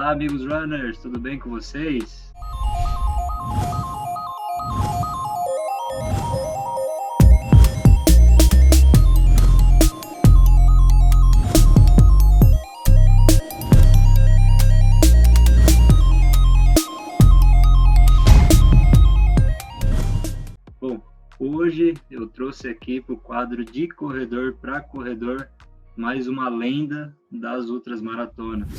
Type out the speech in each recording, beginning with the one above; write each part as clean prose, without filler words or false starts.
Olá, amigos runners, tudo bem com vocês? Bom, hoje eu trouxe aqui para o quadro de corredor para corredor mais uma lenda das ultramaratonas.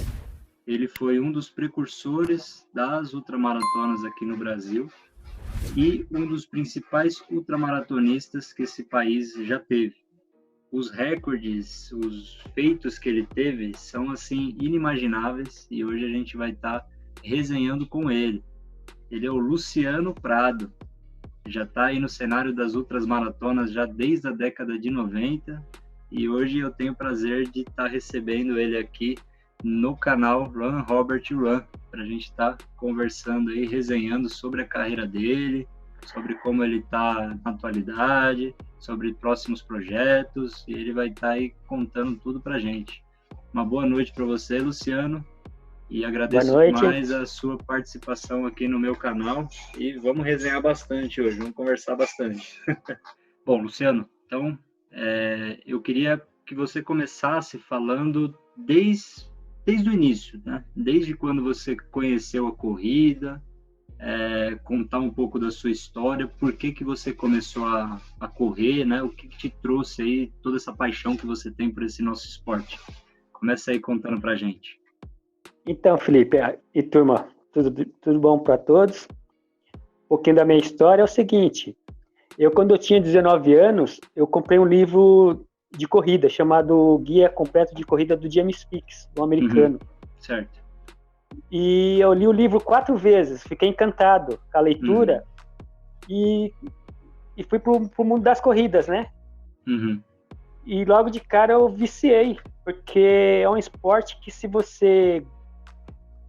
Ele foi um dos precursores das ultramaratonas aqui no Brasil e um dos principais ultramaratonistas que esse país já teve. Os recordes, os feitos que ele teve são assim inimagináveis e hoje a gente vai estar resenhando com ele. Ele é o Luciano Prado, já está aí no cenário das ultramaratonas já desde a década de 90 e hoje eu tenho o prazer de estar recebendo ele aqui no canal Run Robert Run, para a gente estar conversando aí, resenhando sobre a carreira dele, sobre como ele está na atualidade, sobre próximos projetos, e ele vai estar aí contando tudo para a gente. Uma boa noite para você, Luciano, e agradeço demais a sua participação aqui no meu canal, e vamos resenhar bastante hoje, vamos conversar bastante. Bom, Luciano, então, eu queria que você começasse falando desde o início, né? Desde quando você conheceu a corrida, contar um pouco da sua história, por que você começou a correr, né? O que te trouxe aí toda essa paixão que você tem por esse nosso esporte? Começa aí contando pra gente. Então, Felipe e turma, tudo bom para todos? Um pouquinho da minha história é o seguinte, quando eu tinha 19 anos, eu comprei um livro de corrida, chamado Guia Completo de Corrida do James Fix, um americano. Certo. E eu li o livro 4 vezes, fiquei encantado com a leitura e fui pro mundo das corridas, né? E logo de cara eu viciei, porque é um esporte que se você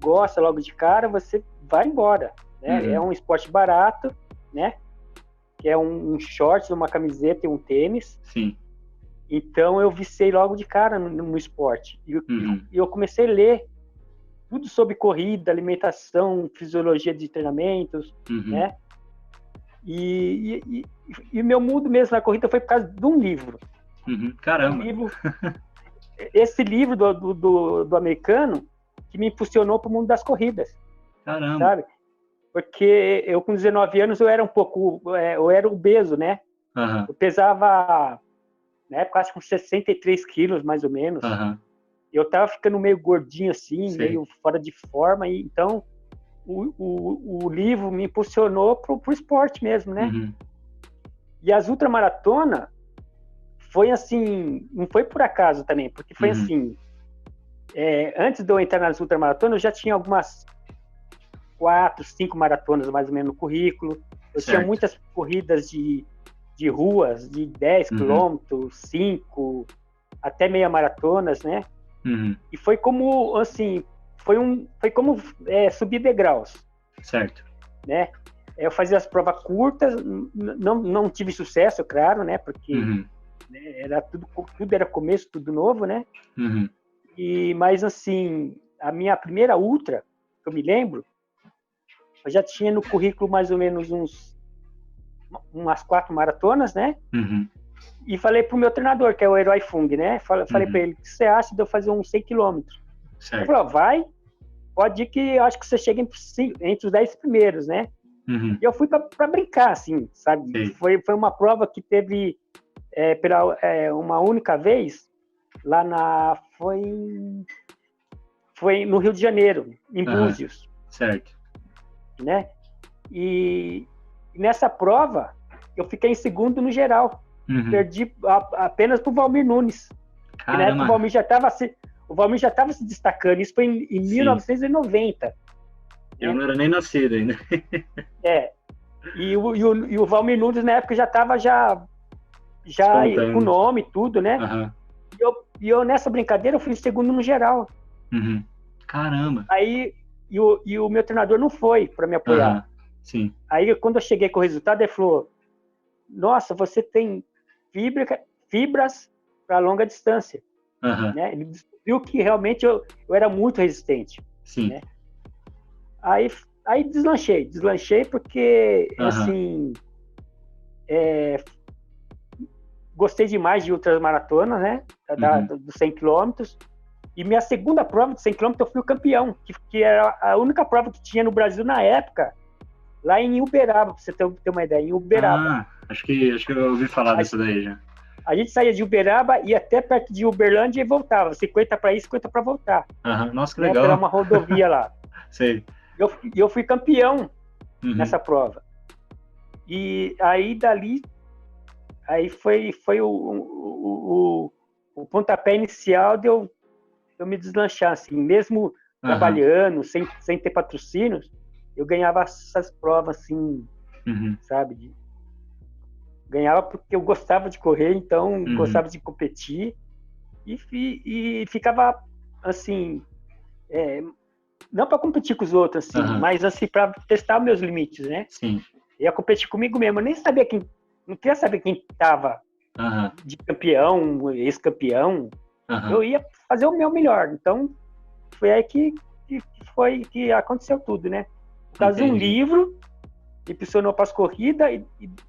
gosta logo de cara, você vai embora, né? É um esporte barato, né? Que é um shorts, uma camiseta e um tênis. Sim. Então eu viciei logo de cara no esporte. E eu comecei a ler tudo sobre corrida, alimentação, fisiologia de treinamentos, né? E meu mundo mesmo na corrida foi por causa de um livro. Caramba! Esse livro do americano que me impulsionou para o mundo das corridas. Caramba! Sabe? Porque eu com 19 anos eu era eu era obeso, né? Eu pesava, na época, acho que uns 63 quilos, mais ou menos. Eu tava ficando meio gordinho assim, meio fora de forma, e então o livro me impulsionou pro esporte mesmo, né? E as ultramaratonas foi assim, não foi por acaso também, porque foi assim, antes de eu entrar nas ultramaratonas, eu já tinha algumas 4, 5 maratonas mais ou menos no currículo, eu tinha muitas corridas de ruas, de 10 quilômetros, 5, até meia maratonas, né? E foi como, assim, foi como subir degraus. Certo. Né? Eu fazia as provas curtas, não tive sucesso, claro, né? Porque né, era tudo era começo, tudo novo, né? Mas, assim, a minha primeira ultra, que eu me lembro, eu já tinha no currículo mais ou menos umas 4 maratonas, né? E falei pro meu treinador, que é o Herói Fung, né? Falei para ele, o que você acha de eu fazer uns 100 quilômetros? Ele falou, vai, pode ir que eu acho que você chega entre os 10 primeiros, né? E eu fui para brincar, assim, sabe? Foi uma prova que teve uma única vez, foi no Rio de Janeiro, em Búzios. Certo. Né? E nessa prova, eu fiquei em segundo no geral. Perdi apenas pro Valmir Nunes. Que na época o Valmir já estava se destacando. Isso foi em 1990. Eu não era nem nascido ainda. E o Valmir Nunes na época já estava com nome e tudo, né? E eu nessa brincadeira eu fui em segundo no geral. Caramba! Aí e o meu treinador não foi para me apoiar. Sim. Aí quando eu cheguei com o resultado, ele falou: nossa, você tem fibras para longa distância. Né? Ele descobriu que realmente eu era muito resistente. Sim. Né? Aí deslanchei porque, assim, gostei demais de ultramaratonas, né? Dos 100 quilômetros. E minha segunda prova de 100 quilômetros eu fui o campeão, que era a única prova que tinha no Brasil na época, lá em Uberaba, pra você ter uma ideia, em Uberaba. Acho que eu ouvi falar dessa daí já. A gente saía de Uberaba, ia até perto de Uberlândia e voltava, 50 para ir, 50 para voltar. Nossa, que legal. Era uma rodovia lá. Sei. Eu fui campeão nessa prova. E aí, dali, foi o pontapé inicial de eu me deslanchar, assim, mesmo trabalhando, sem ter patrocínios, eu ganhava essas provas, assim, sabe? Ganhava porque eu gostava de correr, então gostava de competir e ficava, assim, não para competir com os outros, assim, mas, assim, para testar meus limites, né? Sim. Eu ia competir comigo mesmo, eu nem sabia não queria saber quem estava de campeão, ex-campeão, eu ia fazer o meu melhor, então foi aí que aconteceu tudo, né? Por causa de um livro, impulsionou para as corridas,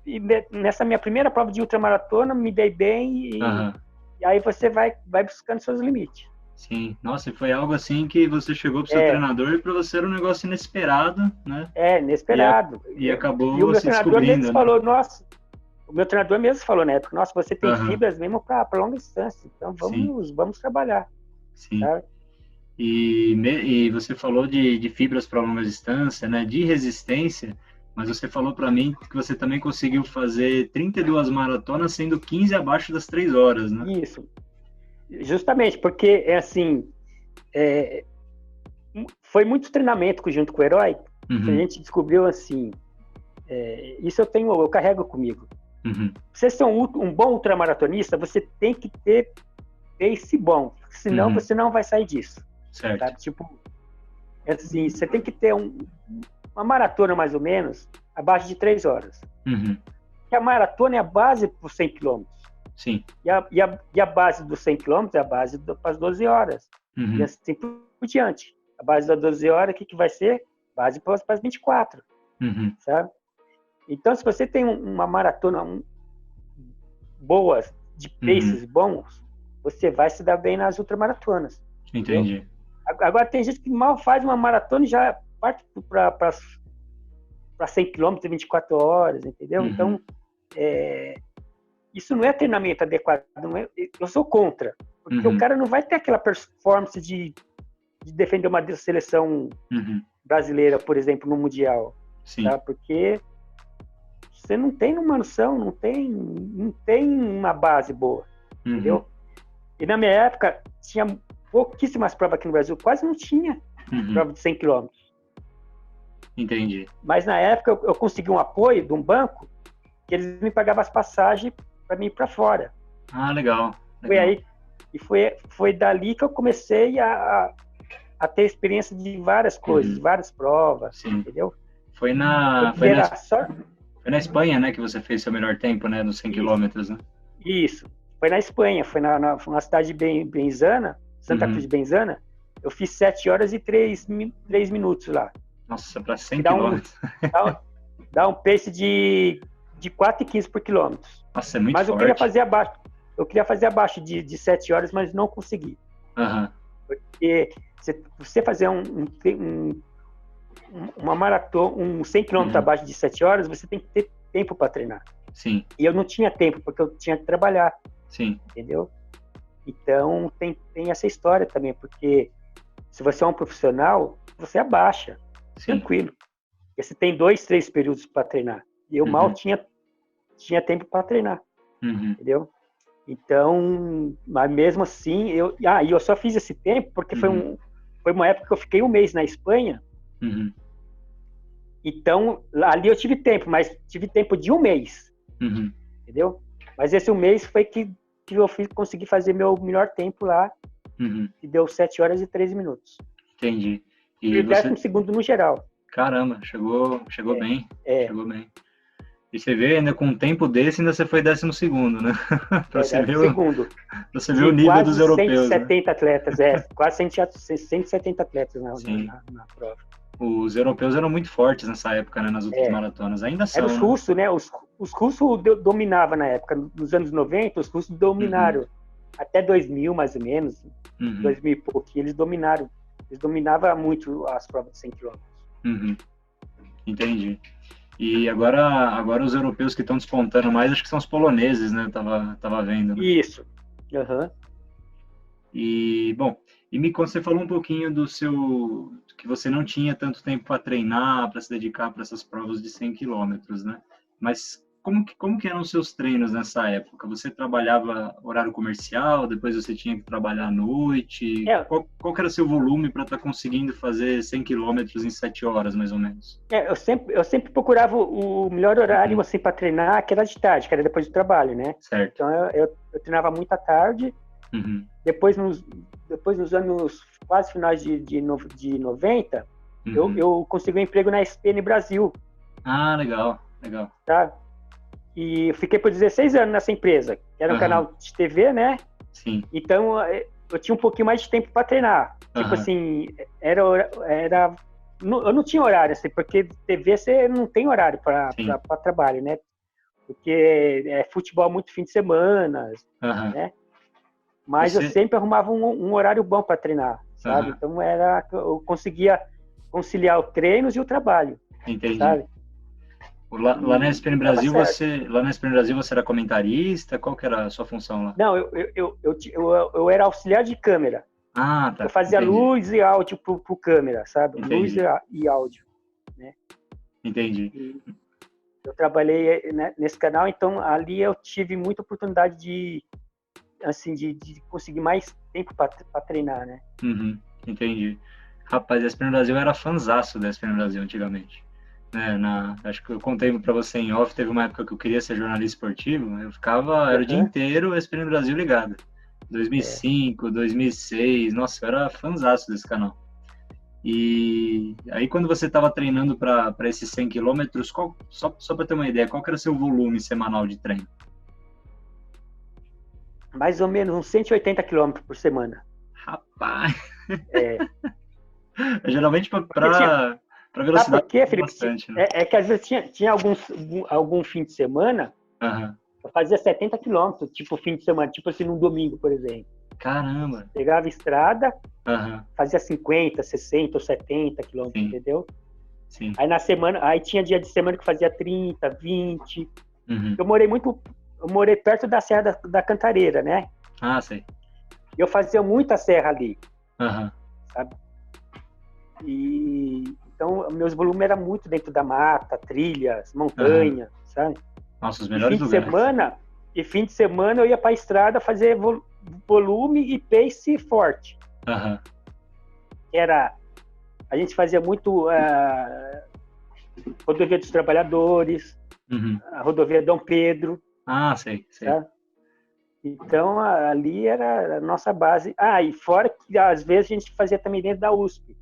e nessa minha primeira prova de ultramaratona, me dei bem, e aí você vai buscando seus limites. Sim, nossa, e foi algo assim que você chegou para o seu treinador e para você era um negócio inesperado, né? Inesperado. E acabou e o meu se treinador descobrindo, mesmo falou, nossa, o meu treinador mesmo falou na época, nossa, você tem fibras mesmo para longa distância, então vamos trabalhar. Sim. Tá? E você falou de fibras para longa distância, né? De resistência, mas você falou para mim que você também conseguiu fazer 32 maratonas, sendo 15 abaixo das 3 horas, né? Isso. Justamente, porque, foi muito treinamento junto com o Herói, que a gente descobriu, assim, isso eu carrego comigo. Você ser um bom ultramaratonista, você tem que ter pace bom, senão você não vai sair disso. Certo. Sabe? Tipo, assim, você tem que ter uma maratona, mais ou menos, abaixo de 3 horas. Porque a maratona é a base para os 100 quilômetros. Sim. E a base dos 100 quilômetros é a base para as 12 horas. E assim por diante. A base das 12 horas, o que vai ser? Base para as 24. Sabe? Então, se você tem uma maratona boa, de paces bons, você vai se dar bem nas ultramaratonas. Entendi. Entendeu? Agora, tem gente que mal faz uma maratona e já parte para 100 quilômetros em 24 horas, entendeu? Então, isso não é treinamento adequado. Eu sou contra. Porque o cara não vai ter aquela performance de defender uma seleção brasileira, por exemplo, no Mundial. Sim. Tá? Porque você não tem uma noção, não tem uma base boa. Entendeu? E na minha época, tinha pouquíssimas provas aqui no Brasil. Quase não tinha prova de 100 quilômetros. Entendi. Mas na época, eu consegui um apoio de um banco que eles me pagavam as passagens para mim ir para fora. Ah, legal. Foi aí, e foi dali que eu comecei a ter experiência de várias coisas, várias provas. Sim. Entendeu? Foi na Espanha, né, que você fez seu melhor tempo, né, nos 100 quilômetros, né? Isso. Foi na Espanha, foi na cidade de Benzana, Santa Cruz de Benzana. Eu fiz 7 horas e 3 minutos lá. Nossa, para 100 quilômetros. Dá um pace de 4,15 por quilômetro. Nossa, é muito mas forte. Eu queria fazer abaixo de 7 horas, mas não consegui. Porque você fazer uma maratona, 100 km abaixo de 7 horas, você tem que ter tempo para treinar. Sim. E eu não tinha tempo, porque eu tinha que trabalhar. Sim. Entendeu? Então, tem essa história também, porque se você é um profissional, você abaixa. Sim. Tranquilo. Porque você tem 2, 3 períodos para treinar. E eu mal tinha tempo para treinar. Entendeu? Então, mas mesmo assim, eu só fiz esse tempo porque foi uma época que eu fiquei um mês na Espanha. Então, ali eu tive tempo, mas tive tempo de um mês. Entendeu? Mas esse um mês foi que eu consegui fazer meu melhor tempo lá, que deu 7 horas e 13 minutos. Entendi. E o 12º no geral. Caramba, chegou bem. Chegou bem. E você vê, ainda com um tempo desse, ainda você foi 12º, né? Para você ver o nível dos europeus. 170 né? Atletas, quase 170 atletas na prova. Os europeus eram muito fortes nessa época, né? Nas outras maratonas. Ainda são. Era os russos, né? Os russos dominavam na época. Nos anos 90, os russos dominaram. Até 2000, mais ou menos. 2000 e pouquinho, eles dominaram. Eles dominavam muito as provas de 100 km. Entendi. E agora os europeus que estão despontando mais, acho que são os poloneses, né? Tava vendo. Né? Isso. E, bom, você falou um pouquinho que você não tinha tanto tempo para treinar, para se dedicar para essas provas de 100 quilômetros, né? Mas como que eram os seus treinos nessa época? Você trabalhava horário comercial, depois você tinha que trabalhar à noite? Qual que era o seu volume para estar conseguindo fazer 100 quilômetros em 7 horas, mais ou menos? Eu sempre procurava o melhor horário assim, para treinar, que era de tarde, que era depois do trabalho, né? Certo. Então eu treinava muito à tarde. Depois nos anos quase finais de 90, eu consegui um emprego na SPN Brasil. Ah, legal. Tá? E eu fiquei por 16 anos nessa empresa, que era um canal de TV, né? Sim. Então, eu tinha um pouquinho mais de tempo para treinar. Tipo assim, eu não tinha horário, assim, porque TV você não tem horário para trabalho, né? Porque é futebol muito fim de semana, né? Mas eu sempre arrumava um horário bom para treinar, sabe? Então, eu conseguia conciliar os treinos e o trabalho. Entendi. Sabe? Lá na SPN Brasil, você era comentarista? Qual que era a sua função lá? Não, eu era auxiliar de câmera. Ah, tá. Eu fazia luz e áudio pro câmera, sabe? Entendi. Luz e áudio, né? Entendi. E eu trabalhei nesse canal, então ali eu tive muita oportunidade de conseguir mais tempo para treinar, né? Entendi. Rapaz, a SPN Brasil era fanzaço da SPN Brasil antigamente. Acho que eu contei para você em off, teve uma época que eu queria ser jornalista esportivo, era o dia inteiro a SPN Brasil ligada. 2005, 2006, nossa, eu era fanzaço desse canal. E aí quando você estava treinando para esses 100 quilômetros, só para ter uma ideia, qual que era o seu volume semanal de treino? Mais ou menos uns 180 quilômetros por semana. Rapaz! Geralmente para velocidade. Sabe por quê, Felipe? Bastante, né? É que às vezes tinha algum fim de semana, eu fazia 70 quilômetros, tipo fim de semana, tipo assim, num domingo, por exemplo. Caramba! Pegava a estrada, fazia 50, 60 ou 70 quilômetros, entendeu? Sim. Aí tinha dia de semana que fazia 30, 20. Eu morei perto da Serra da Cantareira, né? Ah, sei. Eu fazia muita serra ali, sabe? Então, meus volumes eram muito dentro da mata, trilhas, montanha, sabe? Nossa, os melhores lugares. Fim de semana eu ia para a estrada fazer volume e pace forte. A gente fazia muito rodovia dos Trabalhadores, a rodovia Dom Pedro. Ah, sei. Sabe? Então, ali era a nossa base. E fora que às vezes a gente fazia também dentro da USP.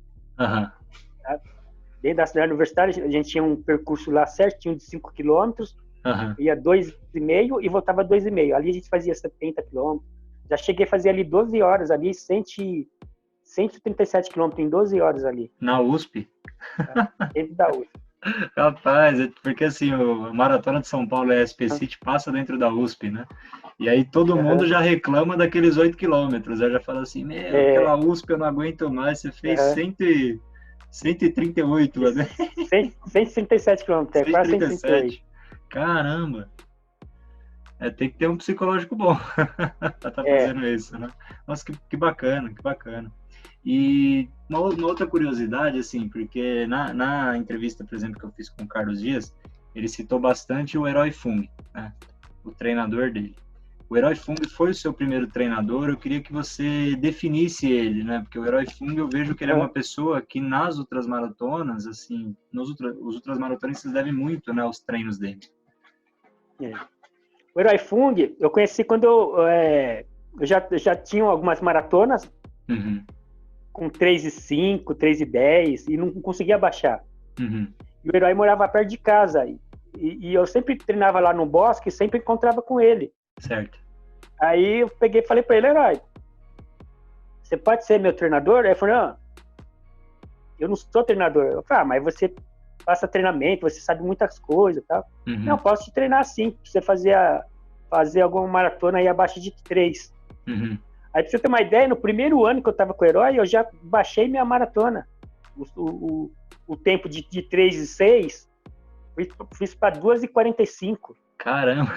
Dentro da cidade universitária, a gente tinha um percurso lá certinho de 5 quilômetros, ia 2,5 e voltava 2,5. Ali a gente fazia 70 quilômetros. Já cheguei a fazer ali 12 horas, ali 137 quilômetros em 12 horas ali. Na USP? Dentro da USP. Rapaz, porque assim, a Maratona de São Paulo e a SP City passa dentro da USP, né? E aí todo mundo já reclama daqueles 8 quilômetros, já fala assim, aquela USP eu não aguento mais, você fez 138, né? 137 quilômetros, quase 138. Caramba! Tem que ter um psicológico bom pra estar fazendo isso, né? Nossa, que bacana, que bacana. E uma outra curiosidade, assim, porque na entrevista, por exemplo, que eu fiz com o Carlos Dias, ele citou bastante o Herói Fung, né? O treinador dele. O Herói Fung foi o seu primeiro treinador, eu queria que você definisse ele, né? Porque o Herói Fung, eu vejo que ele é uma pessoa que nas outras maratonas, assim, os ultramaratonistas devem muito, né, aos treinos dele. O Herói Fung, eu conheci quando eu já tinha algumas maratonas, com 3,5, 3,10 e não conseguia baixar. E o Herói morava perto de casa. E eu sempre treinava lá no bosque e sempre encontrava com ele. Certo. Aí eu peguei e falei para ele, Herói, você pode ser meu treinador? Aí ele falou, não, eu não sou treinador. Eu falei, mas você passa treinamento, você sabe muitas coisas e tal. Uhum. Não, posso te treinar sim, pra você fazer alguma maratona aí abaixo de 3. Uhum. Aí pra você ter uma ideia, no primeiro ano que eu tava com o Herói, eu já baixei minha maratona. O tempo de 3 e 6, fiz para 2:45. Caramba!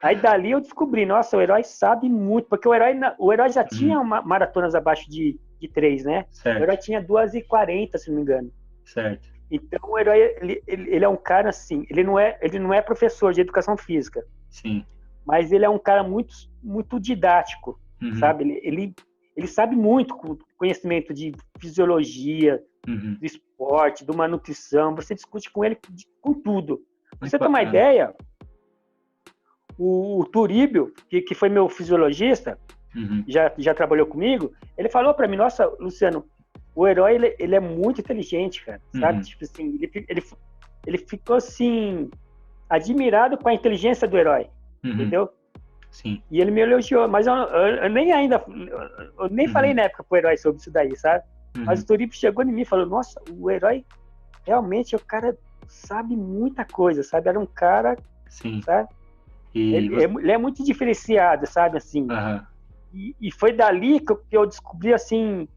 Aí dali eu descobri, nossa, o Herói sabe muito, porque o Herói já tinha maratonas abaixo de 3, né? Certo. O Herói tinha 2:40, se não me engano. Certo. Então o Herói, ele é um cara assim, ele não é professor de educação física. Sim. Mas ele é um cara muito, muito didático, sabe? Ele sabe muito conhecimento de fisiologia, do esporte, de uma nutrição. Você discute com ele com tudo. Pra você ter uma ideia, o Turíbio, que foi meu fisiologista, já trabalhou comigo, ele falou para mim, nossa, Luciano, o Herói, ele é muito inteligente, cara, sabe? Tipo assim, ele ficou assim, admirado com a inteligência do Herói, entendeu? Sim. E ele me elogiou, mas eu nem falei na época pro Herói sobre isso daí, sabe? Mas o Turíbio chegou em mim e falou, nossa, o Herói realmente, o cara sabe muita coisa, sabe? Era um cara, sim, sabe? Ele é muito diferenciado, sabe? Assim. E foi dali que eu descobri, assim,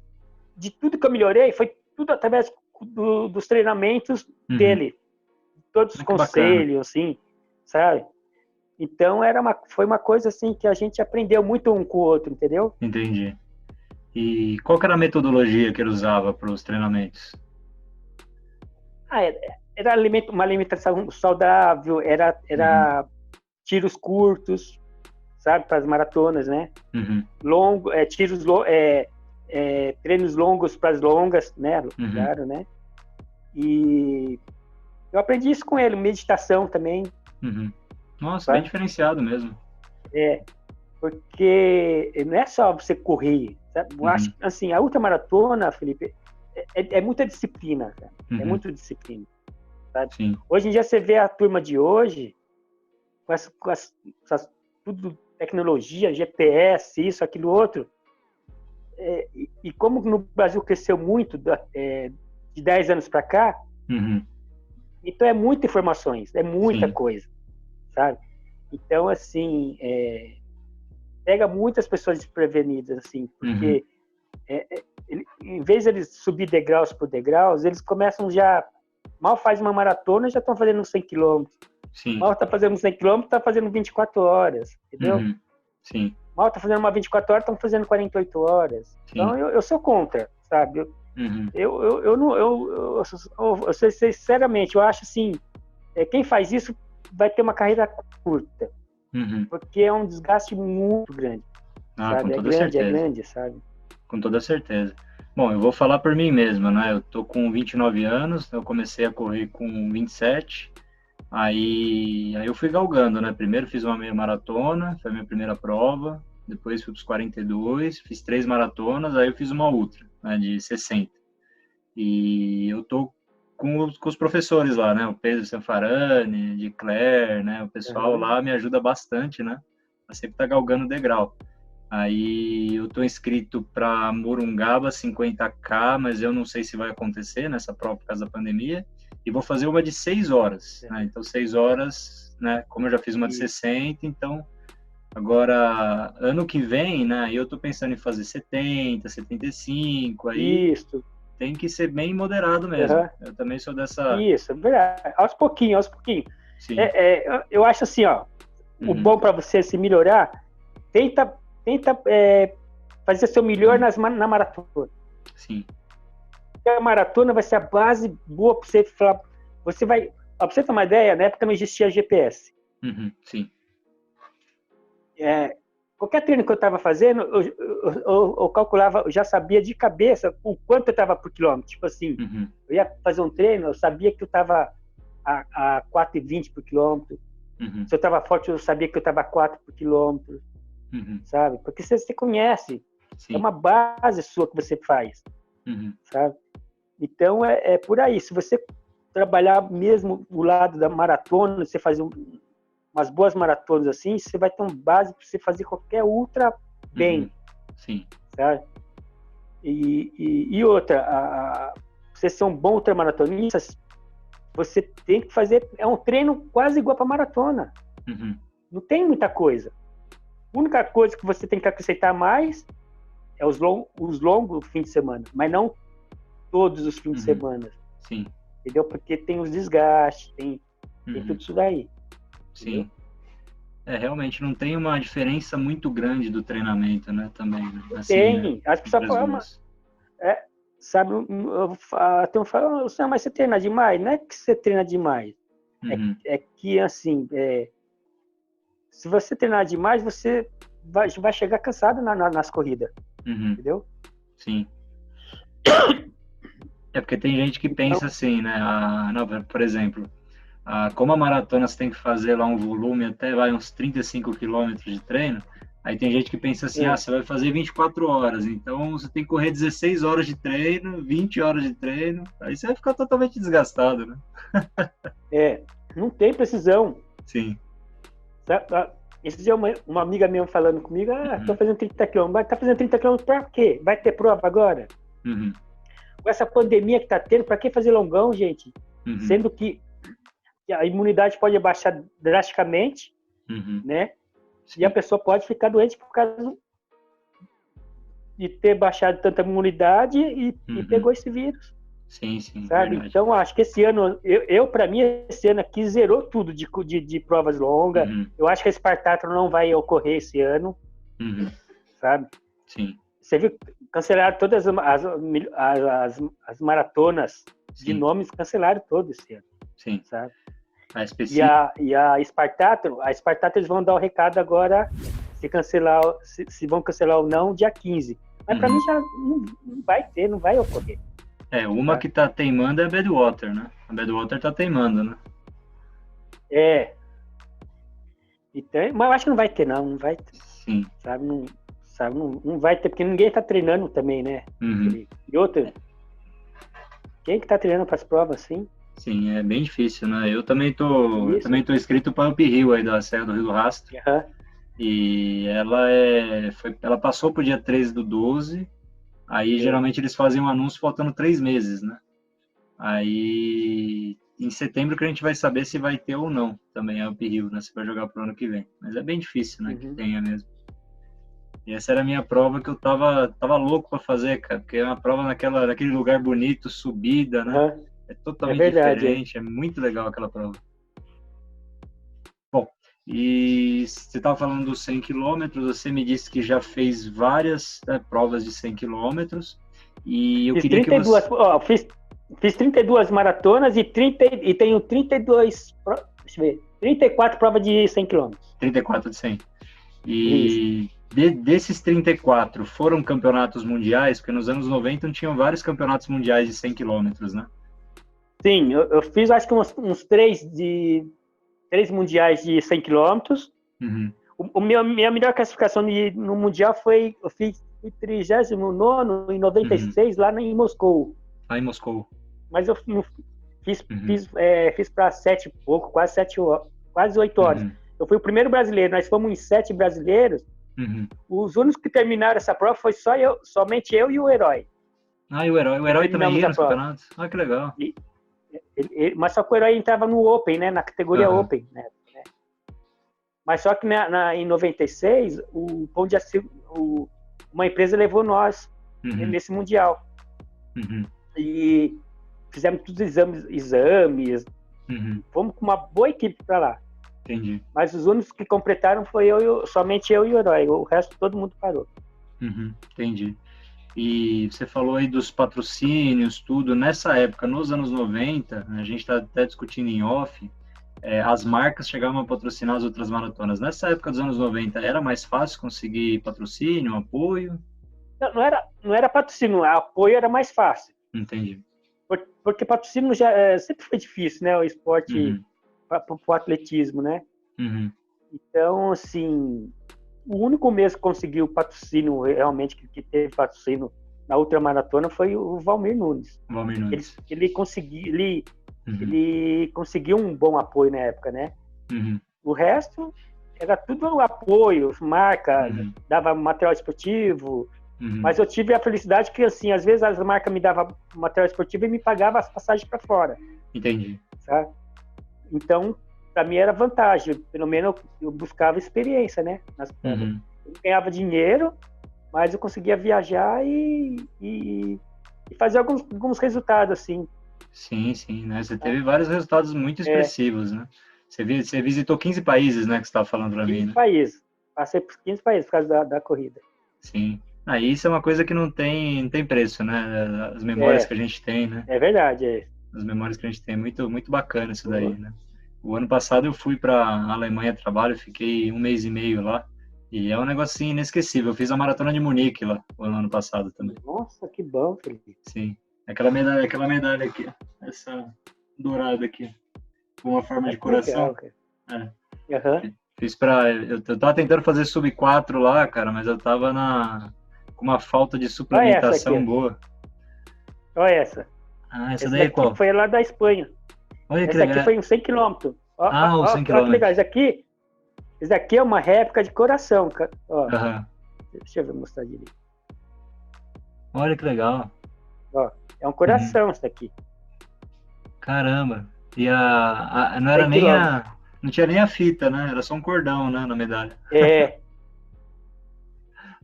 de tudo que eu melhorei, foi tudo através dos treinamentos dele. Todos os conselhos, assim, sabe? Então, foi uma coisa, assim, que a gente aprendeu muito um com o outro, entendeu? Entendi. E qual que era a metodologia que ele usava para os treinamentos? Era uma alimentação saudável, era tiros curtos, sabe, para as maratonas, né? Treinos longos para as longas, né? Claro, né? E eu aprendi isso com ele, meditação também. Nossa, sabe? Bem diferenciado mesmo. Porque não é só você correr, sabe? Eu acho, assim, a ultramaratona, Felipe, é muita disciplina, cara. É muita disciplina, sabe? Sim. Hoje em dia você vê a turma de hoje com essas tudo tecnologia, GPS, isso, aquilo, outro. E como no Brasil cresceu muito de 10 anos para cá, então é muita informações, é muita coisa, sabe? Então, assim, pega muitas pessoas desprevenidas, assim, porque em vez de eles subir degraus por degraus, eles começam mal faz uma maratona, já estão fazendo 100 quilômetros. Mal está fazendo 100 quilômetros, está fazendo 24 horas, entendeu? Sim. Mal está fazendo uma 24 horas, estão fazendo 48 horas. Sim. Então, eu sou contra, sabe? Eu sei, sinceramente, eu acho assim, quem faz isso vai ter uma carreira curta, porque é um desgaste muito grande, sabe? Com toda certeza. É grande, sabe? Com toda certeza. Bom, eu vou falar por mim mesmo, né? Eu tô com 29 anos, eu comecei a correr com 27, aí eu fui galgando, né? Primeiro fiz uma meia maratona, foi a minha primeira prova, depois fui para os 42, fiz 3 maratonas, aí eu fiz uma ultra, né, de 60. E eu tô com os professores lá, né? O Pedro Sanfarani, de Claire, né? O pessoal lá me ajuda bastante, né? Eu sempre tá galgando degrau. Aí eu tô inscrito para Morungaba 50K, mas eu não sei se vai acontecer nessa prova por causa da pandemia. E vou fazer uma de 6 horas, né? Então 6 horas, né? Como eu já fiz uma de 60, então agora ano que vem, né? Eu tô pensando em fazer 70, 75, aí isso. Tem que ser bem moderado mesmo. Eu também sou dessa... Isso, verdade. Aos pouquinhos. Sim. Eu acho assim, ó, o bom para você se melhorar, tenta fazer seu melhor na maratona. Sim. A maratona vai ser a base boa para você falar. Você vai... Para você ter uma ideia, na época não existia GPS. Sim. Qualquer treino que eu estava fazendo, eu calculava, eu já sabia de cabeça o quanto eu estava por quilômetro. Tipo assim, eu ia fazer um treino, eu sabia que eu estava a 4,20 por quilômetro. Se eu estava forte, eu sabia que eu estava a 4 por quilômetro. Sabe? Porque você conhece. Sim. É uma base sua que você faz. Sabe? Então, é por aí. Se você trabalhar mesmo o lado da maratona, você fazer umas boas maratonas assim, você vai ter um base para você fazer qualquer ultra bem. Sim. Sabe? E outra, você ser um bom ultramaratonista, você tem que fazer, é um treino quase igual para maratona. Não tem muita coisa. A única coisa que você tem que acrescentar mais é os longos fins de semana, mas não todos os fins de semana. Sim. Entendeu? Porque tem os desgastes, tem tudo isso daí. Sim. Realmente não tem uma diferença muito grande do treinamento, né? Também. Né? Assim, tem. Né? As pessoas falam, sabe, tem um fala, mas você treina demais? Não é que você treina demais. É que, assim, se você treinar demais, você vai chegar cansado nas corridas. Entendeu? Sim. É porque tem gente que pensa assim, né? Por exemplo, como a maratona você tem que fazer lá um volume até uns 35 quilômetros de treino, aí tem gente que pensa assim, você vai fazer 24 horas, então você tem que correr 16 horas de treino, 20 horas de treino, aí você vai ficar totalmente desgastado, né? Não tem precisão. Sim. Esse dia uma amiga minha falando comigo, tô fazendo 30 km, mas tá fazendo 30 km pra quê? Vai ter prova agora? Com essa pandemia que tá tendo, pra que fazer longão, gente? Sendo que a imunidade pode baixar drasticamente, né? Sim. E a pessoa pode ficar doente por causa de ter baixado tanta imunidade e pegou esse vírus. Sim, sabe? Verdade. Então, acho que esse ano, para mim, esse ano aqui zerou tudo de provas longas. Eu acho que a Spartathlon não vai ocorrer esse ano, sabe? Sim. Você viu, cancelaram todas as maratonas de nomes, cancelaram todas esse ano. Sim. Sabe? E a Spartathlon, eles vão dar o recado agora se vão cancelar ou não, dia 15. Mas para mim já não vai ter, não vai ocorrer. Uma que tá teimando é a Badwater, né? A Badwater tá teimando, né? Então, mas eu acho que não vai ter, não vai ter. Sim. Não vai ter, porque ninguém tá treinando também, né? E outra, quem que tá treinando para as provas, assim? Sim, é bem difícil, né? Eu também tô inscrito para o Uphill aí da Serra do Rio do Rastro. E ela passou pro dia 13/12. Aí, geralmente, eles fazem um anúncio faltando 3 meses, né? Aí, em setembro que a gente vai saber se vai ter ou não também a Uphill, né? Se vai jogar pro ano que vem. Mas é bem difícil, né? Que tenha mesmo. E essa era a minha prova que eu tava louco para fazer, cara. Porque é uma prova naquele lugar bonito, subida, né? É totalmente diferente. É muito legal aquela prova. Bom, e você estava falando dos 100 quilômetros, você me disse que já fez várias provas de 100 quilômetros, e eu queria 32, que você... fiz 32 maratonas e tenho 32, deixa eu ver, 34 provas de 100 quilômetros. 34 de 100. E desses 34, foram campeonatos mundiais? Porque nos anos 90 tinham vários campeonatos mundiais de 100 quilômetros, né? Sim, eu fiz acho que uns 3 mundiais de 100 quilômetros. Minha melhor classificação no mundial eu fiz 39º em 96 lá em Moscou. Lá em Moscou. Mas eu fiz para 7 e pouco, quase 8 horas. Eu fui o primeiro brasileiro, nós fomos em 7 brasileiros. Os únicos que terminaram essa prova foi somente eu e o Herói. E o Herói também ia nos campeonatos? Que legal. Mas só que o Herói entrava no Open, né? Na categoria Open, né? Mas só que em 96, o Pão de Açúcar, uma empresa levou nós nesse Mundial. E fizemos todos os exames. Fomos com uma boa equipe para lá. Entendi. Mas os únicos que completaram foi somente eu e o Herói. O resto todo mundo parou. Entendi. E você falou aí dos patrocínios, tudo. Nessa época, nos anos 90, a gente está até discutindo em off, as marcas chegavam a patrocinar as outras maratonas. Nessa época dos anos 90, era mais fácil conseguir patrocínio, apoio? Não era patrocínio, apoio era mais fácil. Entendi. Porque patrocínio sempre foi difícil, né? O esporte para o atletismo, né? Então, assim, o único mês que conseguiu patrocínio, realmente, que teve patrocínio na ultramaratona foi o Valmir Nunes. Valmir Nunes. Ele conseguiu, ele conseguiu um bom apoio na época, né? Uhum. O resto era tudo apoio, marca, dava material esportivo, mas eu tive a felicidade que, assim, às vezes as marcas me davam material esportivo e me pagavam as passagens para fora. Entendi. Sabe? Então, para mim era vantagem, pelo menos eu buscava experiência, né? Nas provas. Eu ganhava dinheiro, mas eu conseguia viajar e fazer alguns resultados, assim. Sim, né? Você teve vários resultados muito expressivos, né? Você visitou 15 países, né, que você estava falando para mim, né? 15 países. Passei por 15 países por causa da corrida. Sim. Isso é uma coisa que não tem preço, né? As memórias que a gente tem, né? É verdade, As memórias que a gente tem, muito, muito bacana isso daí, né? O ano passado eu fui para a Alemanha a trabalho, fiquei 1 mês e meio lá, e é um negócio assim, inesquecível. Eu fiz a maratona de Munique lá, o ano passado também. Nossa, que bom, Felipe. Sim. Aquela medalha aqui, essa dourada aqui, com uma forma de coração. Legal, Fiz eu tava tentando fazer sub 4 lá, cara, mas eu tava com uma falta de suplementação boa. Olha essa. Essa daí é qual? Foi lá da Espanha. Olha que legal. Essa aqui foi uns 100 km. Os 100 km. Olha que legal. Esse aqui é uma réplica de coração, cara. Ó. Deixa eu ver, mostrar direito. Olha que legal. Ó, é um coração isso aqui. Caramba. E não era nem não tinha nem a fita, né? Era só um cordão, né, na medalha.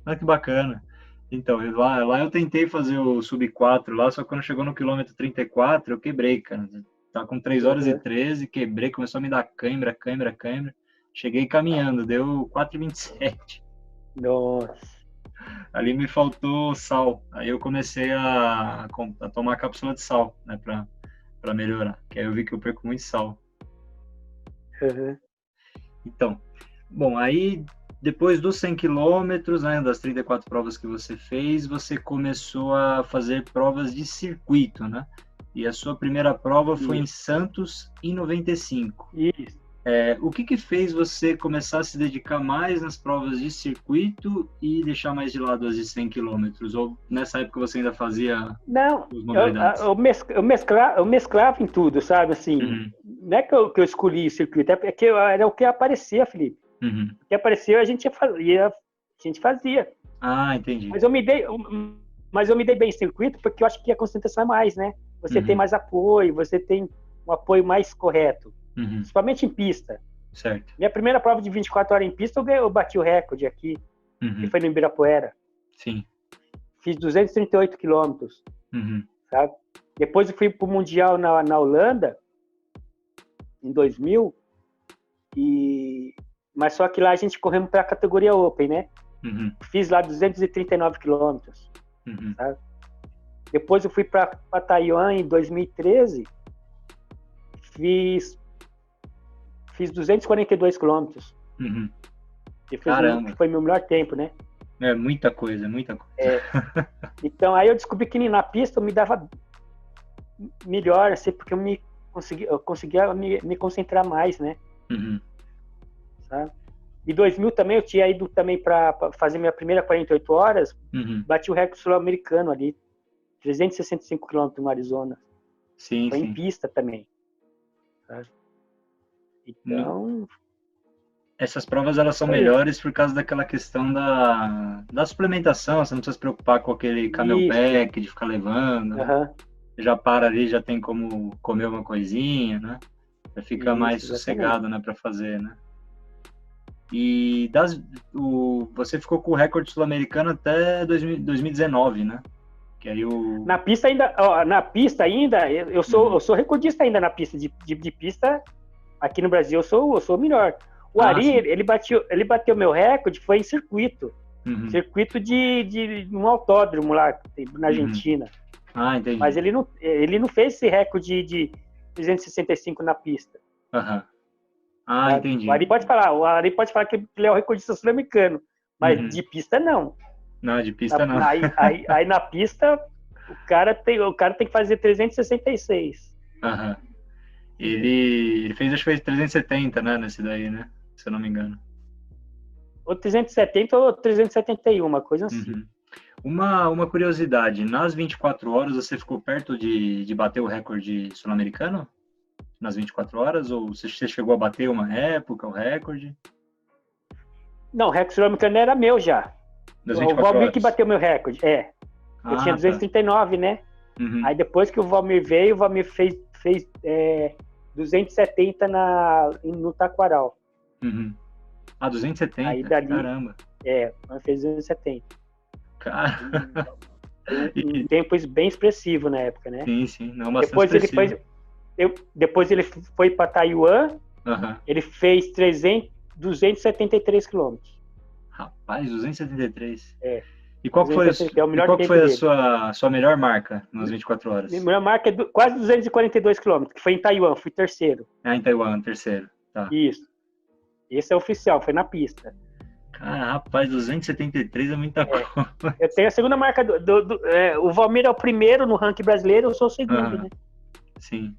Olha que bacana. Então, lá eu tentei fazer o sub 4 lá, só que quando chegou no quilômetro 34, eu quebrei, cara. Tá com 3 horas e 13, quebrei, começou a me dar cãibra. Cheguei caminhando, deu 4,27. Nossa. Ali me faltou sal. Aí eu comecei a tomar cápsula de sal, né, pra melhorar. Que aí eu vi que eu perco muito sal. Então, bom, aí depois dos 100 quilômetros, né, das 34 provas que você fez, você começou a fazer provas de circuito, né? E a sua primeira prova foi em Santos, em 95. Isso. O que fez você começar a se dedicar mais nas provas de circuito e deixar mais de lado as de 100 quilômetros? Ou nessa época você ainda fazia os modalidades? Eu mesclava em tudo, sabe? Assim, não é que eu escolhi o circuito, é que era o que aparecia, Felipe. O que aparecia a gente fazia. Entendi. Mas eu me dei bem em circuito porque eu acho que a concentração é mais, né? Você tem mais apoio, você tem um apoio mais correto. Principalmente em pista. Certo. Minha primeira prova de 24 horas em pista, eu bati o recorde aqui, que foi no Ibirapuera. Sim. Fiz 238 quilômetros, sabe? Depois eu fui pro Mundial na Holanda, em 2000, mas só que lá a gente corremos para a categoria Open, né? Fiz lá 239 quilômetros, sabe? Depois eu fui para Taiwan em 2013, fiz 242 quilômetros. Que foi meu melhor tempo, né? É muita coisa. Então, aí eu descobri que na pista eu me dava melhor, assim, porque eu conseguia me concentrar mais, né? Sabe? Em 2000 também, eu tinha ido também para fazer minha primeira 48 horas, bati o recorde sul-americano ali, 365 quilômetros no Arizona. Sim, foi em pista também. Sabe? Então... Essas provas, elas são melhores por causa daquela questão da suplementação, você não precisa se preocupar com aquele camelback de ficar levando. Já para ali, já tem como comer uma coisinha, né? Já fica mais sossegado, né, para fazer, né? E você ficou com o recorde sul-americano até 2019, né? Que aí Na pista ainda, eu sou recordista ainda na pista de pista. Aqui no Brasil eu sou o melhor. O Ari, ele bateu meu recorde, foi em circuito. Circuito de um autódromo lá na Argentina. Entendi. Mas ele não fez esse recorde de 365 na pista. Entendi. O Ari pode falar que ele é o recordista sul-americano, mas de pista não. Não, de pista não. Aí na pista o cara tem que fazer 366. Ele fez, acho que foi 370, né, nesse daí, né? Se eu não me engano. Ou 370 ou 371, uma coisa assim. Uma curiosidade, nas 24 horas você ficou perto de bater o recorde sul-americano? nas 24 horas? Ou você chegou a bater uma época, o recorde? Não, o recorde sul-americano era meu já. Das O 24 Valmir horas? que bateu meu recorde, eu tinha 239, né? Uhum. Aí depois que o Valmir veio, o Valmir fez 270 no Taquaral. Uhum. 270? Aí dali, caramba. fez 270. Cara... Um tempo bem expressivo na época, né? Sim, não, bastante expressivo. Depois ele foi para Taiwan, ele fez 273 quilômetros. Rapaz, 273? E qual foi a sua melhor marca nas 24 horas? Minha melhor marca é quase 242 quilômetros, que foi em Taiwan, fui terceiro. Em Taiwan, terceiro. Tá. Isso. Esse é oficial, foi na pista. Cara, rapaz, 273 é muita coisa. Eu tenho a segunda marca o Valmir é o primeiro no ranking brasileiro, eu sou o segundo, né? Sim.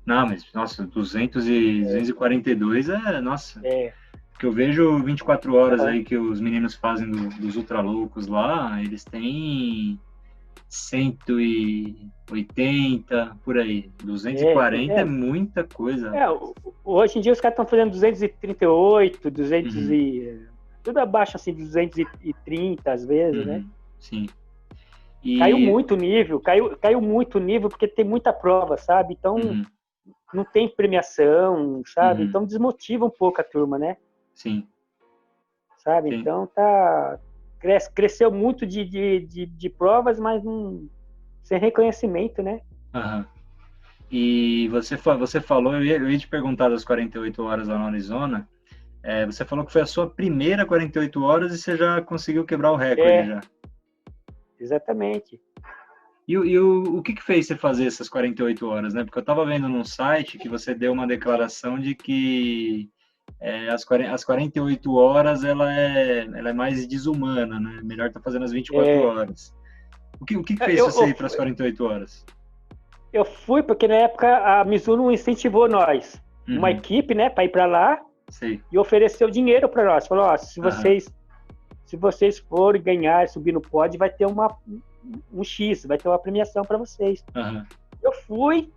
Não, mas, nossa, 242 nossa. Porque eu vejo 24 horas aí que os meninos fazem dos ultraloucos lá, eles têm 180, por aí. 240 é muita coisa. Hoje em dia os caras estão fazendo 238, 200 tudo abaixo, assim, de 230 às vezes, né? Sim. Caiu muito o nível, caiu muito o nível porque tem muita prova, sabe? Então, não tem premiação, sabe? Então, desmotiva um pouco a turma, né? Sim. Sabe? Sim. Então, cresceu muito de provas, mas sem reconhecimento, né? E você falou, eu ia te perguntar das 48 horas lá no Arizona, você falou que foi a sua primeira 48 horas e você já conseguiu quebrar o recorde já. Exatamente. E o que fez você fazer essas 48 horas, né? Porque eu estava vendo num site que você deu uma declaração de que as 48 horas ela é mais desumana, né? Melhor estar fazendo as 24 horas. O que fez você ir para as 48 horas? Eu fui porque na época a Mizuno incentivou nós, uma equipe, né, para ir para lá. Sim. E ofereceu dinheiro para nós. Falou, se vocês forem ganhar, subir no pódio, vai ter um X, vai ter uma premiação para vocês. Eu fui,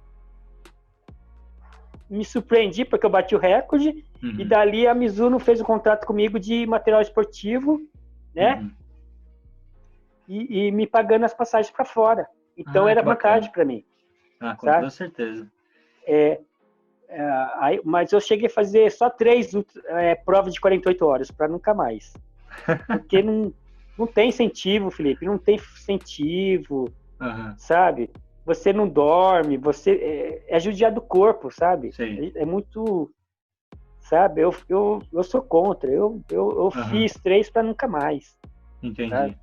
me surpreendi porque eu bati o recorde, e dali a Mizuno fez um contrato comigo de material esportivo, né? E me pagando as passagens para fora. Então era vantagem para mim. Com toda certeza. Mas eu cheguei a fazer só 3 provas de 48 horas, para nunca mais. Porque não tem incentivo, Felipe, não tem incentivo, sabe? Você não dorme, você é judiar do corpo, sabe? É muito, sabe? Eu sou contra, eu fiz 3 para nunca mais. Entendi. Sabe?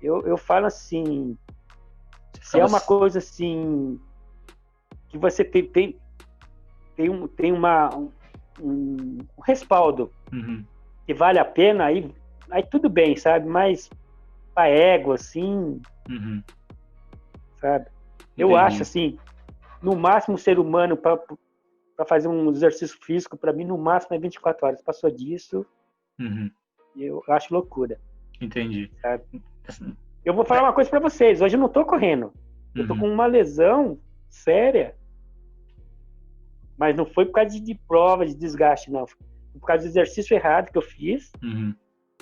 Eu falo assim, se é uma coisa assim, que você tem um respaldo que vale a pena, aí tudo bem, sabe? Mas pra ego, assim, sabe? Eu acho, assim, no máximo ser humano para fazer um exercício físico, para mim, no máximo é 24 horas. Passou disso, eu acho loucura. Entendi. Sabe? Eu vou falar uma coisa para vocês. Hoje eu não tô correndo. Eu tô com uma lesão séria. Mas não foi por causa de prova, de desgaste, não. Foi por causa do exercício errado que eu fiz.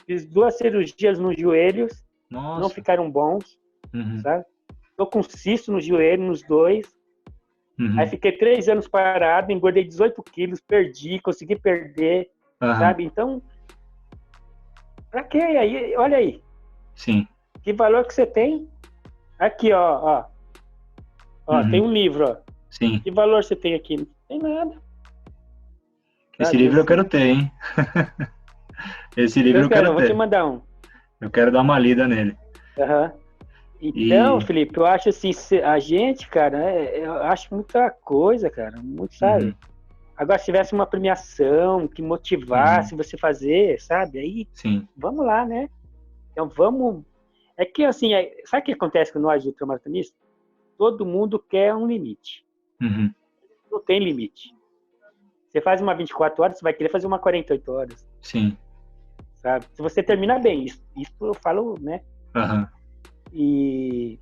Fiz 2 cirurgias nos joelhos. Nossa. Não ficaram bons, sabe? Tô com cisto no joelho, nos 2. Aí fiquei 3 anos parado, engordei 18 quilos, consegui perder, sabe? Então, pra quê? Aí, olha aí. Sim. Que valor que você tem? Aqui, ó. Tem um livro, ó. Sim. Que valor você tem aqui? Não tem nada. Esse livro eu quero ter, hein? Esse livro eu quero ter. Vou te mandar um. Eu quero dar uma lida nele. Então, Felipe, eu acho assim, a gente, cara, eu acho muita coisa, cara, muito, sabe? Agora, se tivesse uma premiação que motivasse você fazer, sabe? Aí, vamos lá, né? Então, vamos... É que, assim, sabe o que acontece com nós, ultramaratonistas? Todo mundo quer um limite. Não tem limite. Você faz uma 24 horas, você vai querer fazer uma 48 horas. Sim. Sabe? Se você terminar bem, isso eu falo, né? E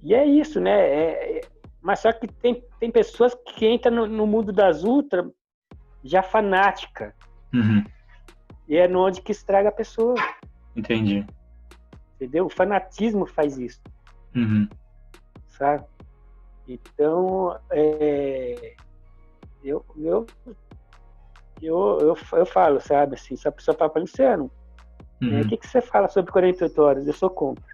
é isso, né? Mas só que tem pessoas que entram no mundo das ultra já fanática. Uhum. E é onde que estraga a pessoa. Entendi. Entendeu? O fanatismo faz isso. Uhum. Sabe? Então, eu falo, sabe? Assim, se a pessoa fala para mim, Luciano, o que você fala sobre 48 horas? Eu sou contra.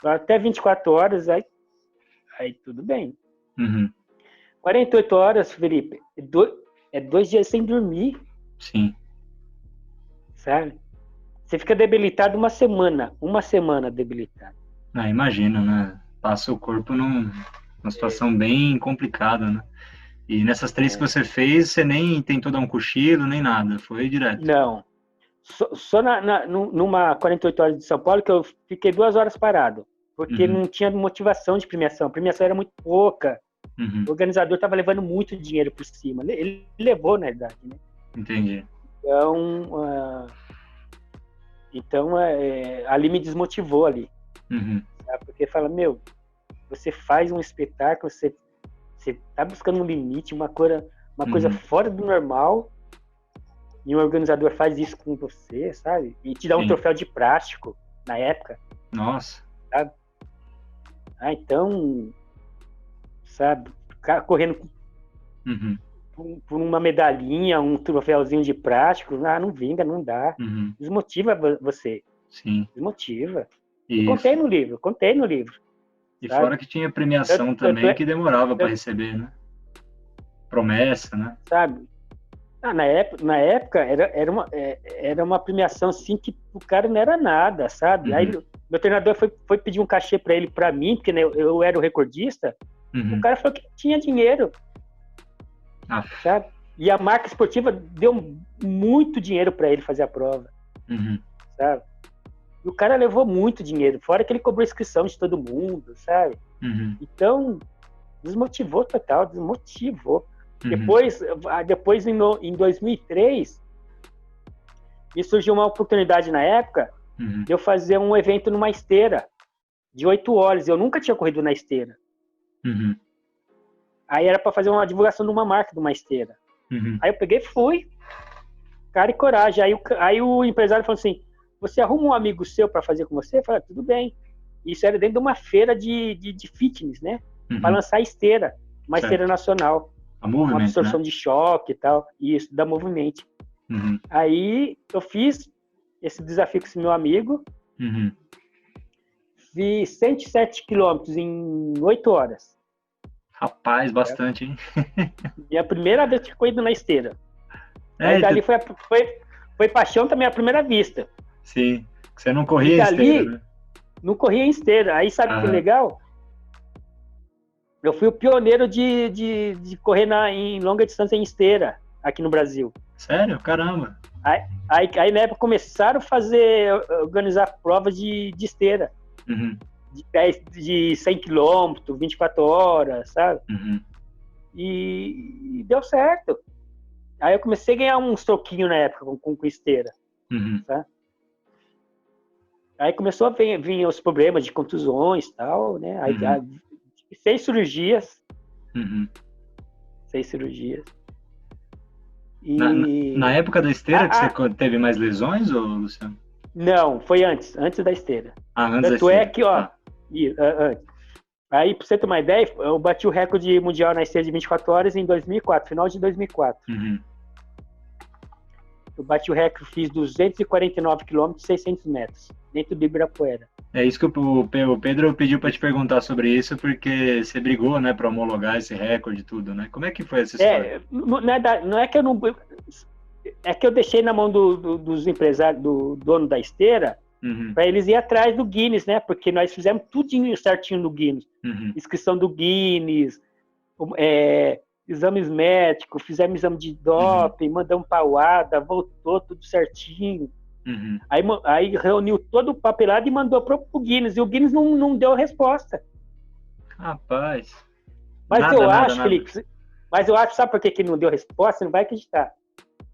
Até 24 horas, aí tudo bem. Uhum. 48 horas, Felipe, é 2 dias sem dormir. Sim. Sabe? Você fica debilitado uma semana debilitado. Imagina, né? Passa o corpo numa situação bem complicada, né? E nessas 3 que você fez, você nem tentou dar um cochilo, nem nada, foi direto. Não. Só numa 48 horas de São Paulo que eu fiquei 2 horas parado, porque não tinha motivação de premiação. A premiação era muito pouca. O organizador estava levando muito dinheiro por cima. Ele levou, na verdade, né? Entendi. Então, ali me desmotivou ali. Sabe? Porque fala, você faz um espetáculo, você tá buscando um limite, uma coisa fora do normal, e um organizador faz isso com você, sabe? E te dá um troféu de plástico, na época. Nossa. Sabe? Então, sabe, ficar correndo por uma medalhinha, um troféuzinho de plástico, não vinga, não dá. Desmotiva você. Sim. Desmotiva. E... Contei no livro. E sabe? fora que tinha premiação também que demorava para receber, né? Promessa, né? Sabe? Na época era uma premiação assim que o cara não era nada, sabe? Aí meu treinador foi pedir um cachê para mim, porque, né, eu era o recordista. O cara falou que tinha dinheiro, sabe? E a marca esportiva deu muito dinheiro para ele fazer a prova, sabe? E o cara levou muito dinheiro, fora que ele cobrou inscrição de todo mundo, sabe? Então, desmotivou total, desmotivou. Depois em 2003, me surgiu uma oportunidade na época de eu fazer um evento numa esteira de 8 horas. Eu nunca tinha corrido na esteira. Aí era para fazer uma divulgação de uma marca de uma esteira. Aí eu peguei e fui, cara e coragem. Aí o empresário falou assim, você arruma um amigo seu para fazer com você? Eu falei, tudo bem. Isso era dentro de uma feira de fitness, né? Para lançar a esteira, uma esteira nacional. Uma absorção, né, de choque e tal, isso, da Movimento. Aí eu fiz esse desafio com esse meu amigo, fiz 107 quilômetros em 8 horas. Rapaz, bastante, hein? Minha primeira vez que eu corri na esteira. Aí dali foi paixão também à primeira vista. Sim, você não corria em esteira, né? Não corria em esteira. Aí sabe o que é legal? Eu fui o pioneiro de correr em longa distância em esteira aqui no Brasil. Sério? Caramba! Aí na época começaram a organizar provas de esteira. De 100 km, 24 horas, sabe? E deu certo. Aí eu comecei a ganhar uns troquinhos na época com esteira. Tá? Aí começou a vir os problemas de contusões e tal, né? Aí 6 cirurgias. 6 cirurgias. E... Na época da esteira que você teve mais lesões, ou, Luciano? Não, foi antes da esteira. Antes da esteira. Tanto é que, ó, aí pra você ter uma ideia, eu bati o recorde mundial na esteira de 24 horas em 2004, final de 2004. Eu bati o recorde, fiz 249 km, 600 metros, dentro do Ibirapuera. É isso que o Pedro pediu para te perguntar sobre isso, porque você brigou, né, para homologar esse recorde e tudo, né? Como é que foi essa história? Não é que eu não... É que eu deixei na mão dos empresários, do dono da esteira, para eles ir atrás do Guinness, né? Porque nós fizemos tudo certinho no Guinness. Inscrição do Guinness, exames médicos, fizemos exame de doping, mandamos para a UADA, voltou tudo certinho. Aí reuniu todo o papelado e mandou pro Guinness, e o Guinness não deu resposta. Rapaz. Mas Felipe, sabe por que não deu resposta? Você não vai acreditar.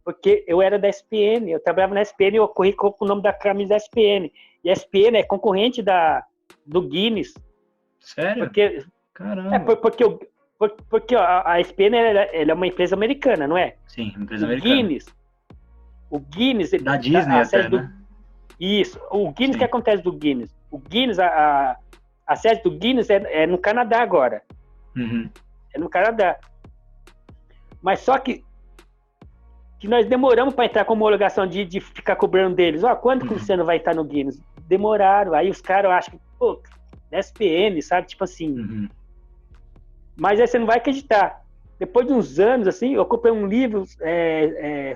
Porque eu era da SPN, eu trabalhava na SPN e eu corri com o nome da camisa da SPN. E a SPN é concorrente da do Guinness. Sério? Porque, caramba. Porque a ESPN ela é uma empresa americana, não é? Sim, empresa americana. O Guinness... Da Disney até, né? Isso. O Guinness, o que acontece do Guinness? O Guinness, a sede do Guinness é no Canadá agora. Uhum. É no Canadá. Mas só que nós demoramos para entrar com homologação de ficar cobrando deles. Quando que você não vai estar no Guinness? Demoraram. Aí os caras acham que, pô, SPN, sabe? Tipo assim. Uhum. Mas aí você não vai acreditar. Depois de uns anos, assim, eu comprei um livro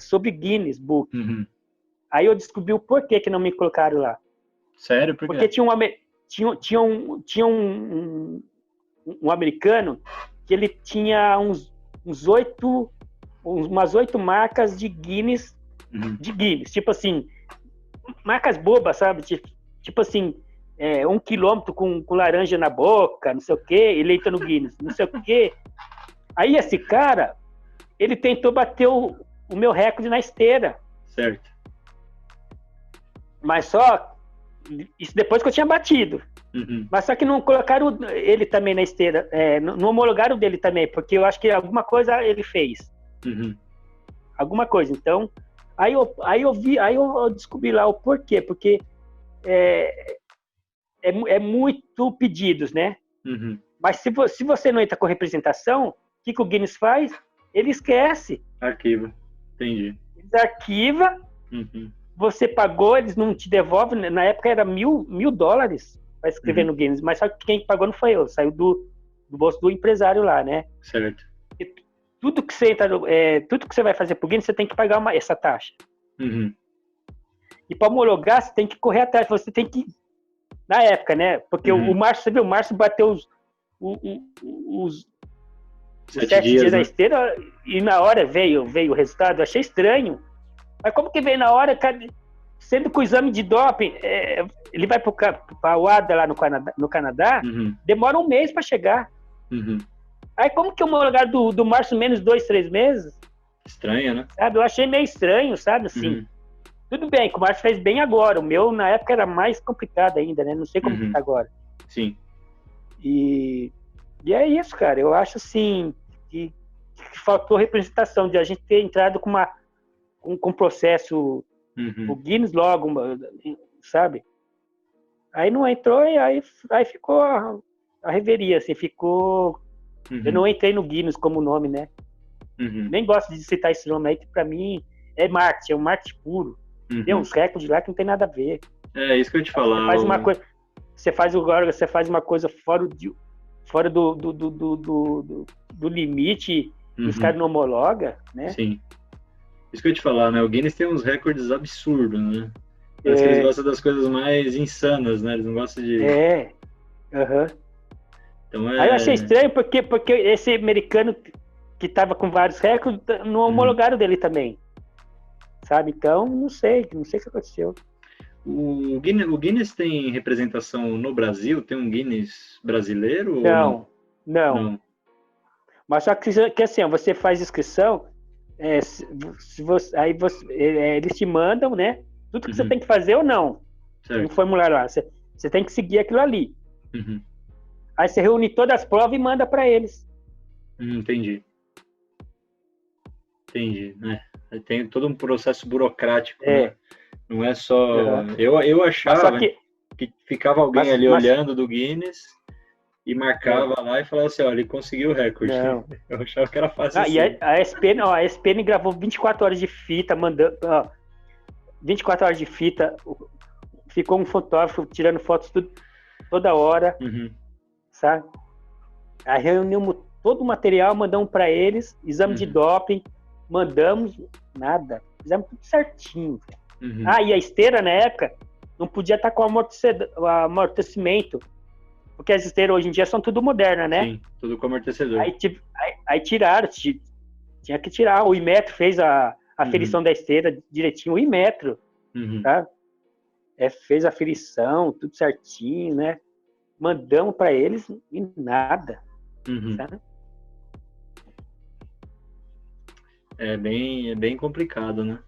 sobre Guinness Book. Uhum. Aí eu descobri o porquê que não me colocaram lá. Sério? Por quê? Porque tinha um americano que ele tinha umas 8 marcas de Guinness, tipo assim, marcas bobas, sabe? Tipo assim, 1 quilômetro com laranja na boca, não sei o quê, eleito no Guinness, não sei o quê. Aí esse cara, ele tentou bater o meu recorde na esteira. Certo. Mas só, isso depois que eu tinha batido. Uhum. Mas só que não colocaram ele também na esteira, não homologaram dele também, porque eu acho que alguma coisa ele fez. Uhum. Alguma coisa. Então, aí eu descobri lá o porquê, porque é muito pedidos, né? Uhum. Mas se você não entra com representação, o que o Guinness faz? Ele esquece. Arquiva. Entendi. Eles arquiva, você pagou, eles não te devolvem. Na época era $1.000 para escrever no Guinness, mas só que quem pagou não foi eu, saiu do bolso do empresário lá, né? Certo. E tudo que você vai fazer pro Guinness, você tem que pagar essa taxa. Uhum. E para homologar, você tem que correr atrás, você tem que, na época, né? Porque o Márcio, você viu, o Márcio bateu os 7 dias na esteira e na hora veio o resultado. Eu achei estranho. Mas como que veio na hora, cara, sendo que o exame de doping, ele vai para a UADA lá no Canadá, demora 1 mês para chegar. Aí como que homologaram do Márcio menos 2, 3 meses? Estranho, né? Sabe? Eu achei meio estranho, sabe? Assim, tudo bem, que o Márcio fez bem agora. O meu, na época, era mais complicado ainda, né? Não sei como que tá agora. Sim. E é isso, cara. Eu acho, assim, que faltou representação, de a gente ter entrado com um processo, o Guinness logo, sabe? Aí não entrou e aí ficou a reveria, assim, ficou... Eu não entrei no Guinness como nome, né? Nem gosto de citar esse nome aí, que pra mim é marketing puro. Tem uns recordes lá que não tem nada a ver. É isso que eu ia te falar. Você faz uma coisa, você faz uma coisa fora do limite, e os caras não homologam, né? Sim. Isso que eu ia te falar, né? O Guinness tem uns recordes absurdos, né? Parece que eles gostam das coisas mais insanas, né? Eles não gostam de... Então Aí eu achei estranho porque esse americano que tava com vários recordes não homologaram dele também. Sabe? Então, não sei o que aconteceu. O Guinness tem representação no Brasil? Tem um Guinness brasileiro? Não. Mas só que assim, você faz inscrição, eles te mandam, né? Tudo que você tem que fazer ou não. Certo. Um formulário lá. Você tem que seguir aquilo ali. Aí você reúne todas as provas e manda para eles. Entendi. Né? Tem todo um processo burocrático, né? Não é só... Eu achava que ficava alguém ali olhando do Guinness e marcava lá e falava assim, olha, ele conseguiu o recorde. Não. Eu achava que era fácil assim. E a ESPN gravou 24 horas de fita, mandando... 24 horas de fita, ficou um fotógrafo tirando fotos toda hora, sabe? Aí reunimos todo o material, mandamos para eles, exame de doping, mandamos, nada, fizemos tudo certinho. E a esteira, na época, não podia estar com amortecimento, porque as esteiras hoje em dia são tudo modernas, né? Sim, tudo com amortecedor. Aí tiraram, tinha que tirar, o Imetro fez a aferição da esteira direitinho, o Imetro, tá? Fez a aferição, tudo certinho, né? Mandamos para eles e nada, sabe? É bem complicado, né?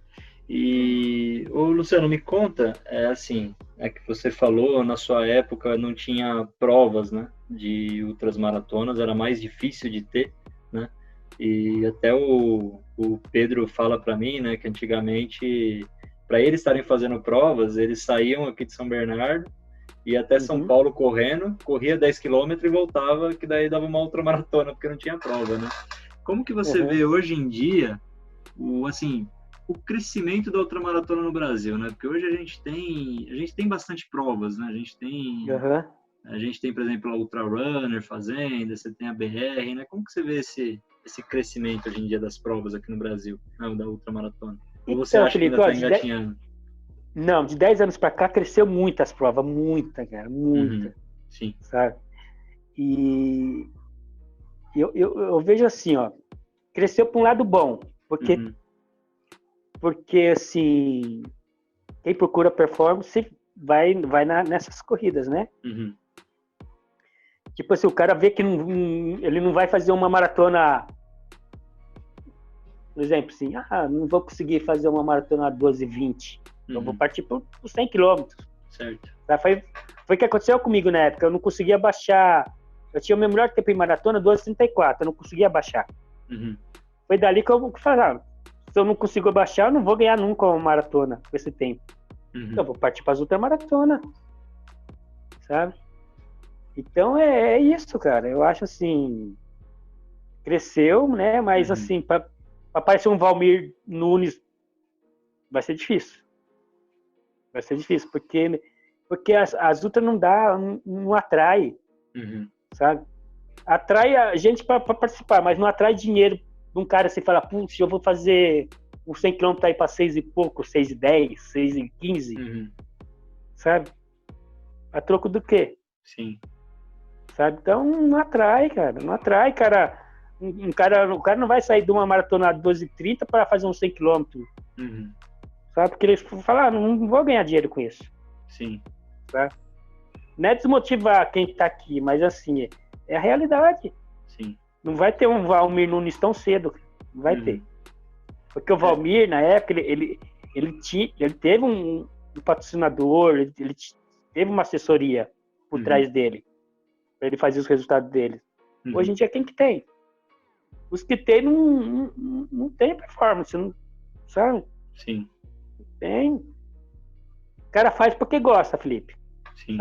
E, ô Luciano, me conta, assim, é que você falou, na sua época não tinha provas, né, de ultramaratonas, era mais difícil de ter, né, e até o Pedro fala para mim, né, que antigamente, para eles estarem fazendo provas, eles saíam aqui de São Bernardo, ia até São Paulo correndo, corria 10 quilômetros e voltava, que daí dava uma ultramaratona, porque não tinha prova, né. Como que você vê hoje em dia, assim, o crescimento da ultramaratona no Brasil, né? Porque hoje a gente tem bastante provas, né? A gente tem, por exemplo, a Ultra Runner fazendo, você tem a BR, né? Como que você vê esse crescimento hoje em dia das provas aqui no Brasil, né, da ultramaratona? Ou você Então, acha Felipe, que ainda está engatinhando? Não, de 10 anos para cá cresceu muito as provas, muita, cara, muita. Sim. Sabe? E eu vejo assim, ó, cresceu para um lado bom, porque assim, quem procura performance vai nessas corridas, né? Tipo assim, o cara vê que ele não vai fazer uma maratona, por exemplo, assim, não vou conseguir fazer uma maratona 12h20, eu vou partir por 100 quilômetros. Certo. Foi o que aconteceu comigo na época, eu não conseguia baixar, eu tinha o meu melhor tempo em maratona, 12h34, eu não conseguia baixar. Foi dali que eu falava, se eu não consigo baixar, eu não vou ganhar nunca uma maratona com esse tempo. Então, eu vou partir para as ultramaratonas, sabe? Então, é isso, cara. Eu acho assim, cresceu, né? Mas, assim, para aparecer um Valmir Nunes, vai ser difícil. Vai ser difícil, porque as ultras não atrai, sabe? Atrai a gente para participar, mas não atrai dinheiro de um cara assim, fala, putz, eu vou fazer uns 100 km aí para 6 e pouco, 6,10, 6,15, sabe? A troco do quê? Sim. Sabe? Então não atrai, cara. Não atrai, cara. O cara não vai sair de uma maratona de 12h30 para fazer uns 100 km. Sabe? Porque eles falam, não vou ganhar dinheiro com isso. Sim. Sabe? Não é desmotivar quem tá aqui, mas assim, é a realidade. Sim. Não vai ter um Valmir Nunes tão cedo. Não vai ter. Porque o Valmir, na época, ele teve um patrocinador, ele teve uma assessoria por trás dele, para ele fazer os resultados dele. Hoje em dia, quem que tem? Os que tem não tem performance, não, sabe? Sim. Tem. O cara faz porque gosta, Felipe. Sim.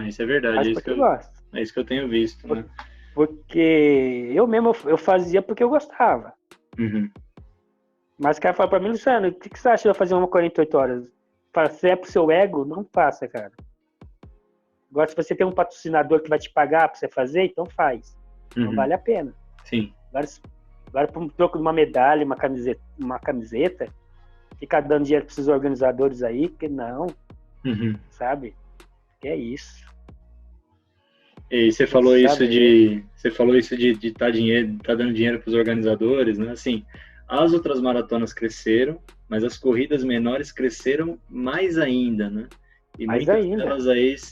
Isso é verdade. Faz porque gosta. É isso que eu tenho visto, né? Porque eu mesmo eu fazia porque eu gostava. Mas o cara fala pra mim, Luciano, o que você acha de eu fazer uma 48 horas? Fala, se é pro seu ego, não faça, cara. Agora, se você tem um patrocinador que vai te pagar pra você fazer, então faz. Não vale a pena. Sim. Agora por um troco de uma medalha, uma camiseta, ficar dando dinheiro pra esses organizadores aí, que não. Sabe? Que é isso. E você falou isso de tá dando dinheiro para os organizadores, né? Assim, as outras maratonas cresceram, mas as corridas menores cresceram mais ainda, né? E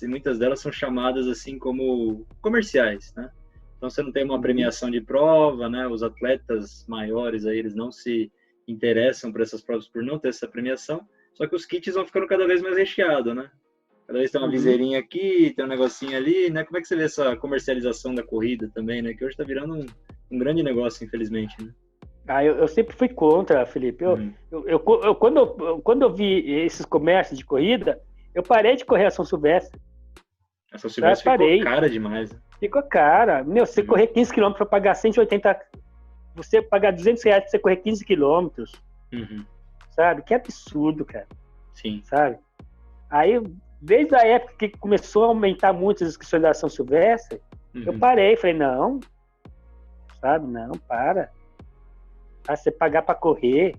muitas delas são chamadas assim como comerciais, né? Então você não tem uma premiação de prova, né? Os atletas maiores aí, eles não se interessam por essas provas por não ter essa premiação, só que os kits vão ficando cada vez mais recheados, né? Cada vez tem uma viseirinha aqui, tem um negocinho ali, né? Como é que você vê essa comercialização da corrida também, né? Que hoje está virando um grande negócio, infelizmente, né? Eu sempre fui contra, Felipe. Quando eu vi esses comércios de corrida, eu parei de correr a São Silvestre. A São Silvestre ficou cara demais. Né? Ficou cara. Meu, você correr 15 km para pagar 180... Você pagar R$200 pra você correr 15 km. Sabe? Que absurdo, cara. Sim. Sabe? Aí, desde a época que começou a aumentar muito as inscrições da São Silvestre, eu parei. Falei, não. Sabe? Não, para. Você pagar para correr,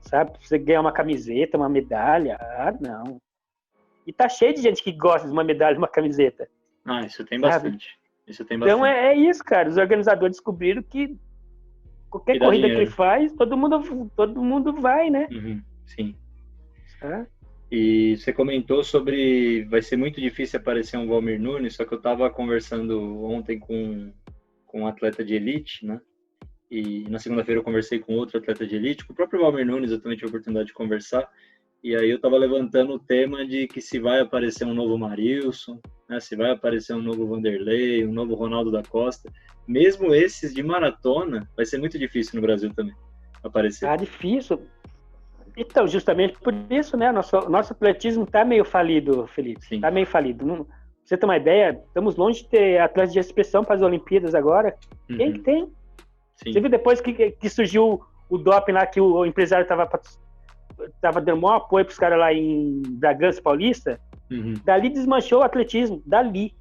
sabe? Você ganhar uma camiseta, uma medalha. Não. E tá cheio de gente que gosta de uma medalha, uma camiseta. Isso tem bastante. Então é isso, cara. Os organizadores descobriram que qualquer corrida que ele faz, todo mundo vai, né? Sim. E você comentou sobre vai ser muito difícil aparecer um Valmir Nunes, só que eu estava conversando ontem com um atleta de elite, né? E na segunda-feira eu conversei com outro atleta de elite, com o próprio Valmir Nunes, eu também tive a oportunidade de conversar. E aí eu estava levantando o tema de que se vai aparecer um novo Marilson, né, se vai aparecer um novo Vanderlei, um novo Ronaldo da Costa. Mesmo esses de maratona, vai ser muito difícil no Brasil também aparecer. Ah, difícil. Então, justamente por isso, né, nosso atletismo está meio falido, Felipe. Está meio falido. Não, pra você ter uma ideia, estamos longe de ter atletas de expressão para as Olimpíadas agora. Quem que tem? Sim. Você viu depois que surgiu o doping lá, que o empresário estava dando maior apoio para os caras lá em Bragança Paulista? Dali desmanchou o atletismo, dali.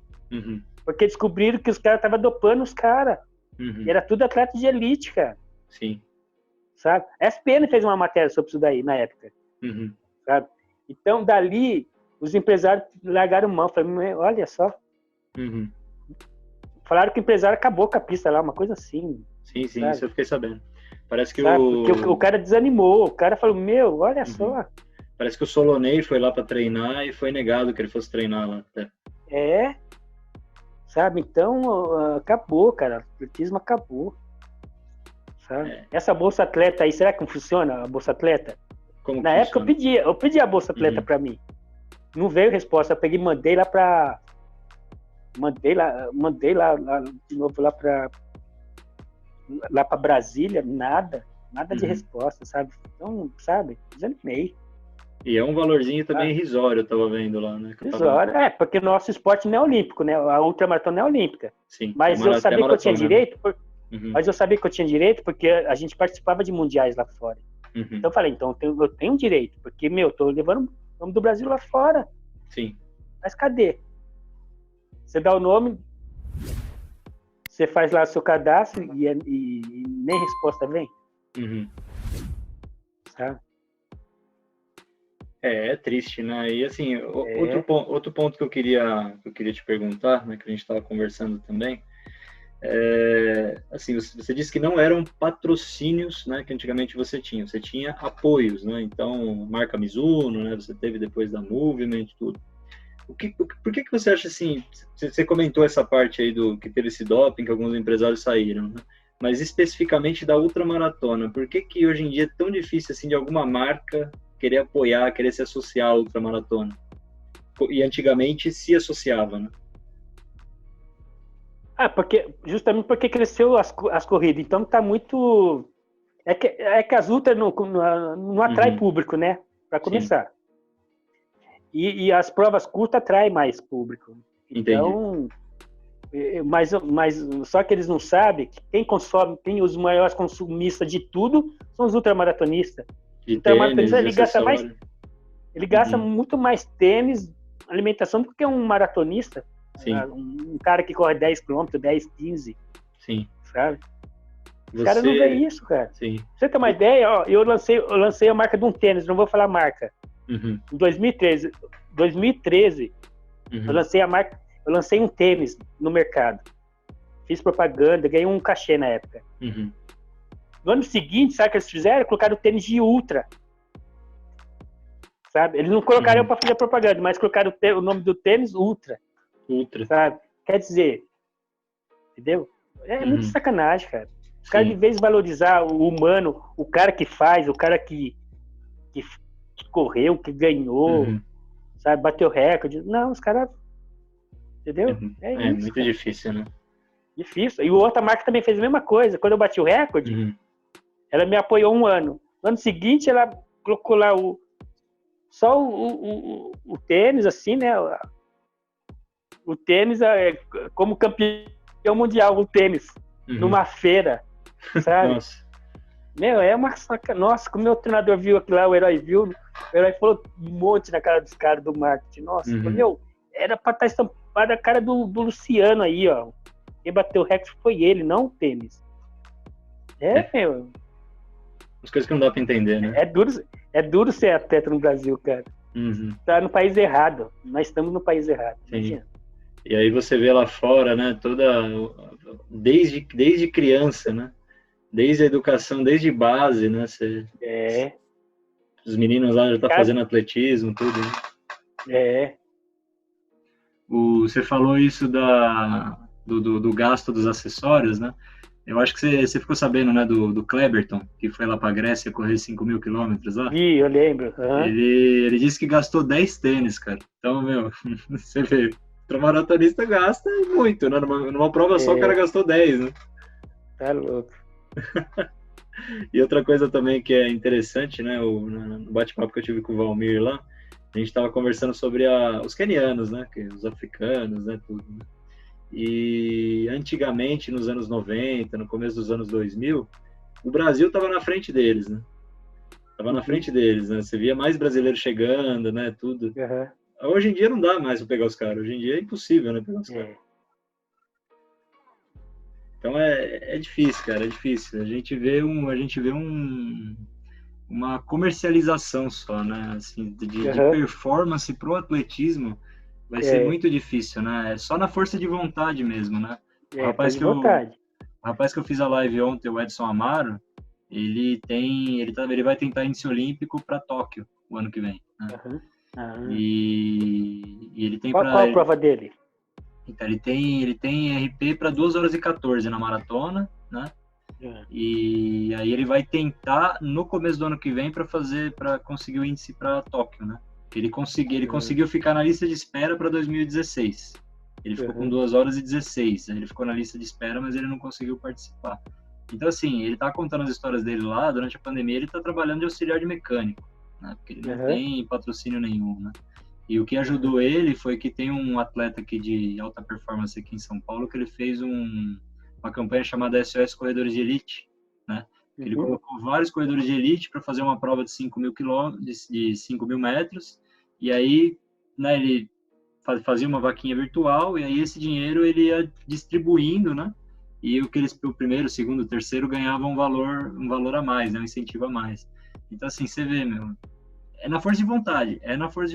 Porque descobriram que os caras estavam dopando os caras. E era tudo atleta de elite, cara. Sim. Sabe? A SPN fez uma matéria sobre isso daí na época. Sabe? Então, dali, os empresários largaram mão. Falaram, olha só. Falaram que o empresário acabou com a pista lá, uma coisa assim. Sim, sabe? Isso eu fiquei sabendo. Parece que porque o cara desanimou. O cara falou, olha só. Parece que o Solonei foi lá para treinar e foi negado que ele fosse treinar lá. Sabe? Então, acabou, cara. O atletismo acabou. Sabe? Essa Bolsa Atleta aí, será que não funciona a Bolsa Atleta? Como Na época eu pedi a Bolsa Atleta para mim. Não veio resposta. Eu peguei e mandei lá para de novo lá para Brasília, nada de resposta, sabe? Então, sabe? Desanimei. E é um valorzinho também irrisório, eu tava vendo lá, né? Irrisório, porque o nosso esporte não é olímpico, né? A ultramaratona não é olímpica. Sim. Mas eu sabia que eu tinha direito, mas eu sabia que eu tinha direito porque a gente participava de mundiais lá fora. Então eu falei, então eu tenho direito, porque, eu tô levando o nome do Brasil lá fora. Sim. Mas cadê? Você dá o nome, você faz lá o seu cadastro e nem resposta vem. Sabe? É triste, né? E assim, outro ponto que eu queria te perguntar, né, que a gente estava conversando também, assim, você disse que não eram patrocínios, né, que antigamente você tinha apoios, né? Então, marca Mizuno, né, você teve depois da Movement, tudo. Por que você acha assim, você comentou essa parte aí do que teve esse doping, que alguns empresários saíram, né? Mas especificamente da ultramaratona, por que hoje em dia é tão difícil assim de alguma marca querer apoiar, querer se associar à ultramaratona? E antigamente se associava, né? Justamente porque cresceu as corridas, então tá muito... É que as ultras não atrai público, né? Para começar. E as provas curtas atraem mais público. Então, mas só que eles não sabem que quem os maiores consumistas de tudo são os ultramaratonistas. O ultramaratonista ele gasta muito mais tênis, alimentação do que um maratonista. Sim. Um cara que corre 10 km, 10, 15. Sim. Sabe? Os caras não veem isso, cara. Sim. Pra você ter uma ideia, ó, eu lancei a marca de um tênis, não vou falar marca. Em 2013, eu lancei a marca, eu lancei um tênis no mercado. Fiz propaganda, ganhei um cachê na época. No ano seguinte, sabe o que eles fizeram? Colocaram o tênis de Ultra. Sabe? Eles não colocaram para fazer propaganda, mas colocaram o nome do tênis Ultra. Sabe? Quer dizer, entendeu? É muito sacanagem, cara. Os caras, de vez de valorizar o humano, o cara que faz, o cara que correu, que ganhou, sabe? Bateu recorde. Não, os caras... Entendeu? É isso, muito difícil, né? Difícil. E outra marca também fez a mesma coisa. Quando eu bati o recorde, ela me apoiou um ano. No ano seguinte, ela colocou lá só o tênis, assim, né? O tênis como campeão mundial, o tênis, numa feira, sabe? Nossa. É uma saca. Nossa, como o meu treinador viu aquilo lá, o herói viu, o herói falou um monte na cara dos caras do marketing. Nossa, era pra estar estampada a cara do Luciano aí, ó. Quem bateu o recorde foi ele, não o tênis. Meu. As coisas que não dá pra entender, né? É duro ser atleta no Brasil, cara. Tá no país errado. Nós estamos no país errado. Sim. E aí você vê lá fora, né? Desde criança, né? Desde a educação, desde base, né? Os meninos lá já estão fazendo atletismo, tudo, né? Você falou isso do gasto dos acessórios, né? Eu acho que você ficou sabendo, né, do Kleberton, que foi lá para a Grécia correr 5.000 quilômetros lá. Vi, eu lembro. Uhum. Ele disse que gastou 10 tênis, cara. Então, meu, você vê, ultramaratonista gasta muito, né? Numa prova só o cara gastou 10, né? Tá louco. E outra coisa também que é interessante, né, no bate-papo que eu tive com o Valmir lá, a gente estava conversando sobre os quenianos, né, os africanos, né, tudo, né? E antigamente, nos anos 90, no começo dos anos 2000, o Brasil estava na frente deles, né? Tava na frente deles, né? Você via mais brasileiros chegando, né, tudo. Uhum. Hoje em dia não dá mais para pegar os caras, hoje em dia é impossível, né, pegar os caras. Então é difícil, cara, é difícil. A gente vê uma comercialização só, né? Assim, de performance pro atletismo vai ser muito difícil, né? É só na força de vontade mesmo, né? O rapaz que eu fiz a live ontem, o Edson Amaro, ele vai tentar índice olímpico para Tóquio o ano que vem, né? E ele tem qual a prova dele? Então, ele tem RP para 2 horas e 14 na maratona, né? E aí ele vai tentar no começo do ano que vem para conseguir o índice para Tóquio, né? Ele conseguiu ficar na lista de espera para 2016. Ele ficou com 2 horas e 16. Ele ficou na lista de espera, mas ele não conseguiu participar. Então, assim, ele tá contando as histórias dele lá. Durante a pandemia, ele tá trabalhando de auxiliar de mecânico, né? Porque ele não tem patrocínio nenhum, né? E o que ajudou ele foi que tem um atleta aqui de alta performance aqui em São Paulo que ele fez uma campanha chamada SOS Corredores de Elite, né? Ele colocou vários corredores de elite para fazer uma prova de 5.000 metros, e aí, né, ele fazia uma vaquinha virtual, e aí esse dinheiro ele ia distribuindo, né? E o primeiro, o segundo, o terceiro ganhavam um valor a mais, né? Um incentivo a mais. Então, assim, você vê, meu, é na força de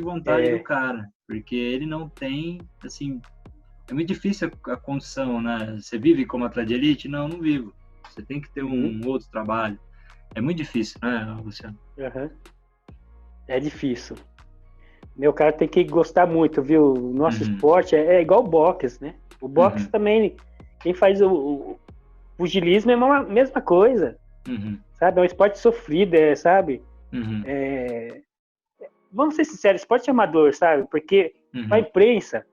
vontade do cara, porque ele não tem, assim, é muito difícil a condição, né? Você vive como atleta de elite? Não vivo. Você tem que ter um outro trabalho. É muito difícil, né, Luciano? É difícil. Meu cara tem que gostar muito, viu? O nosso esporte é igual o boxe, né? O boxe também, quem faz o pugilismo é a mesma coisa, sabe? É um esporte sofrido, sabe? Vamos ser sinceros, esporte amador, sabe? Porque pra imprensa,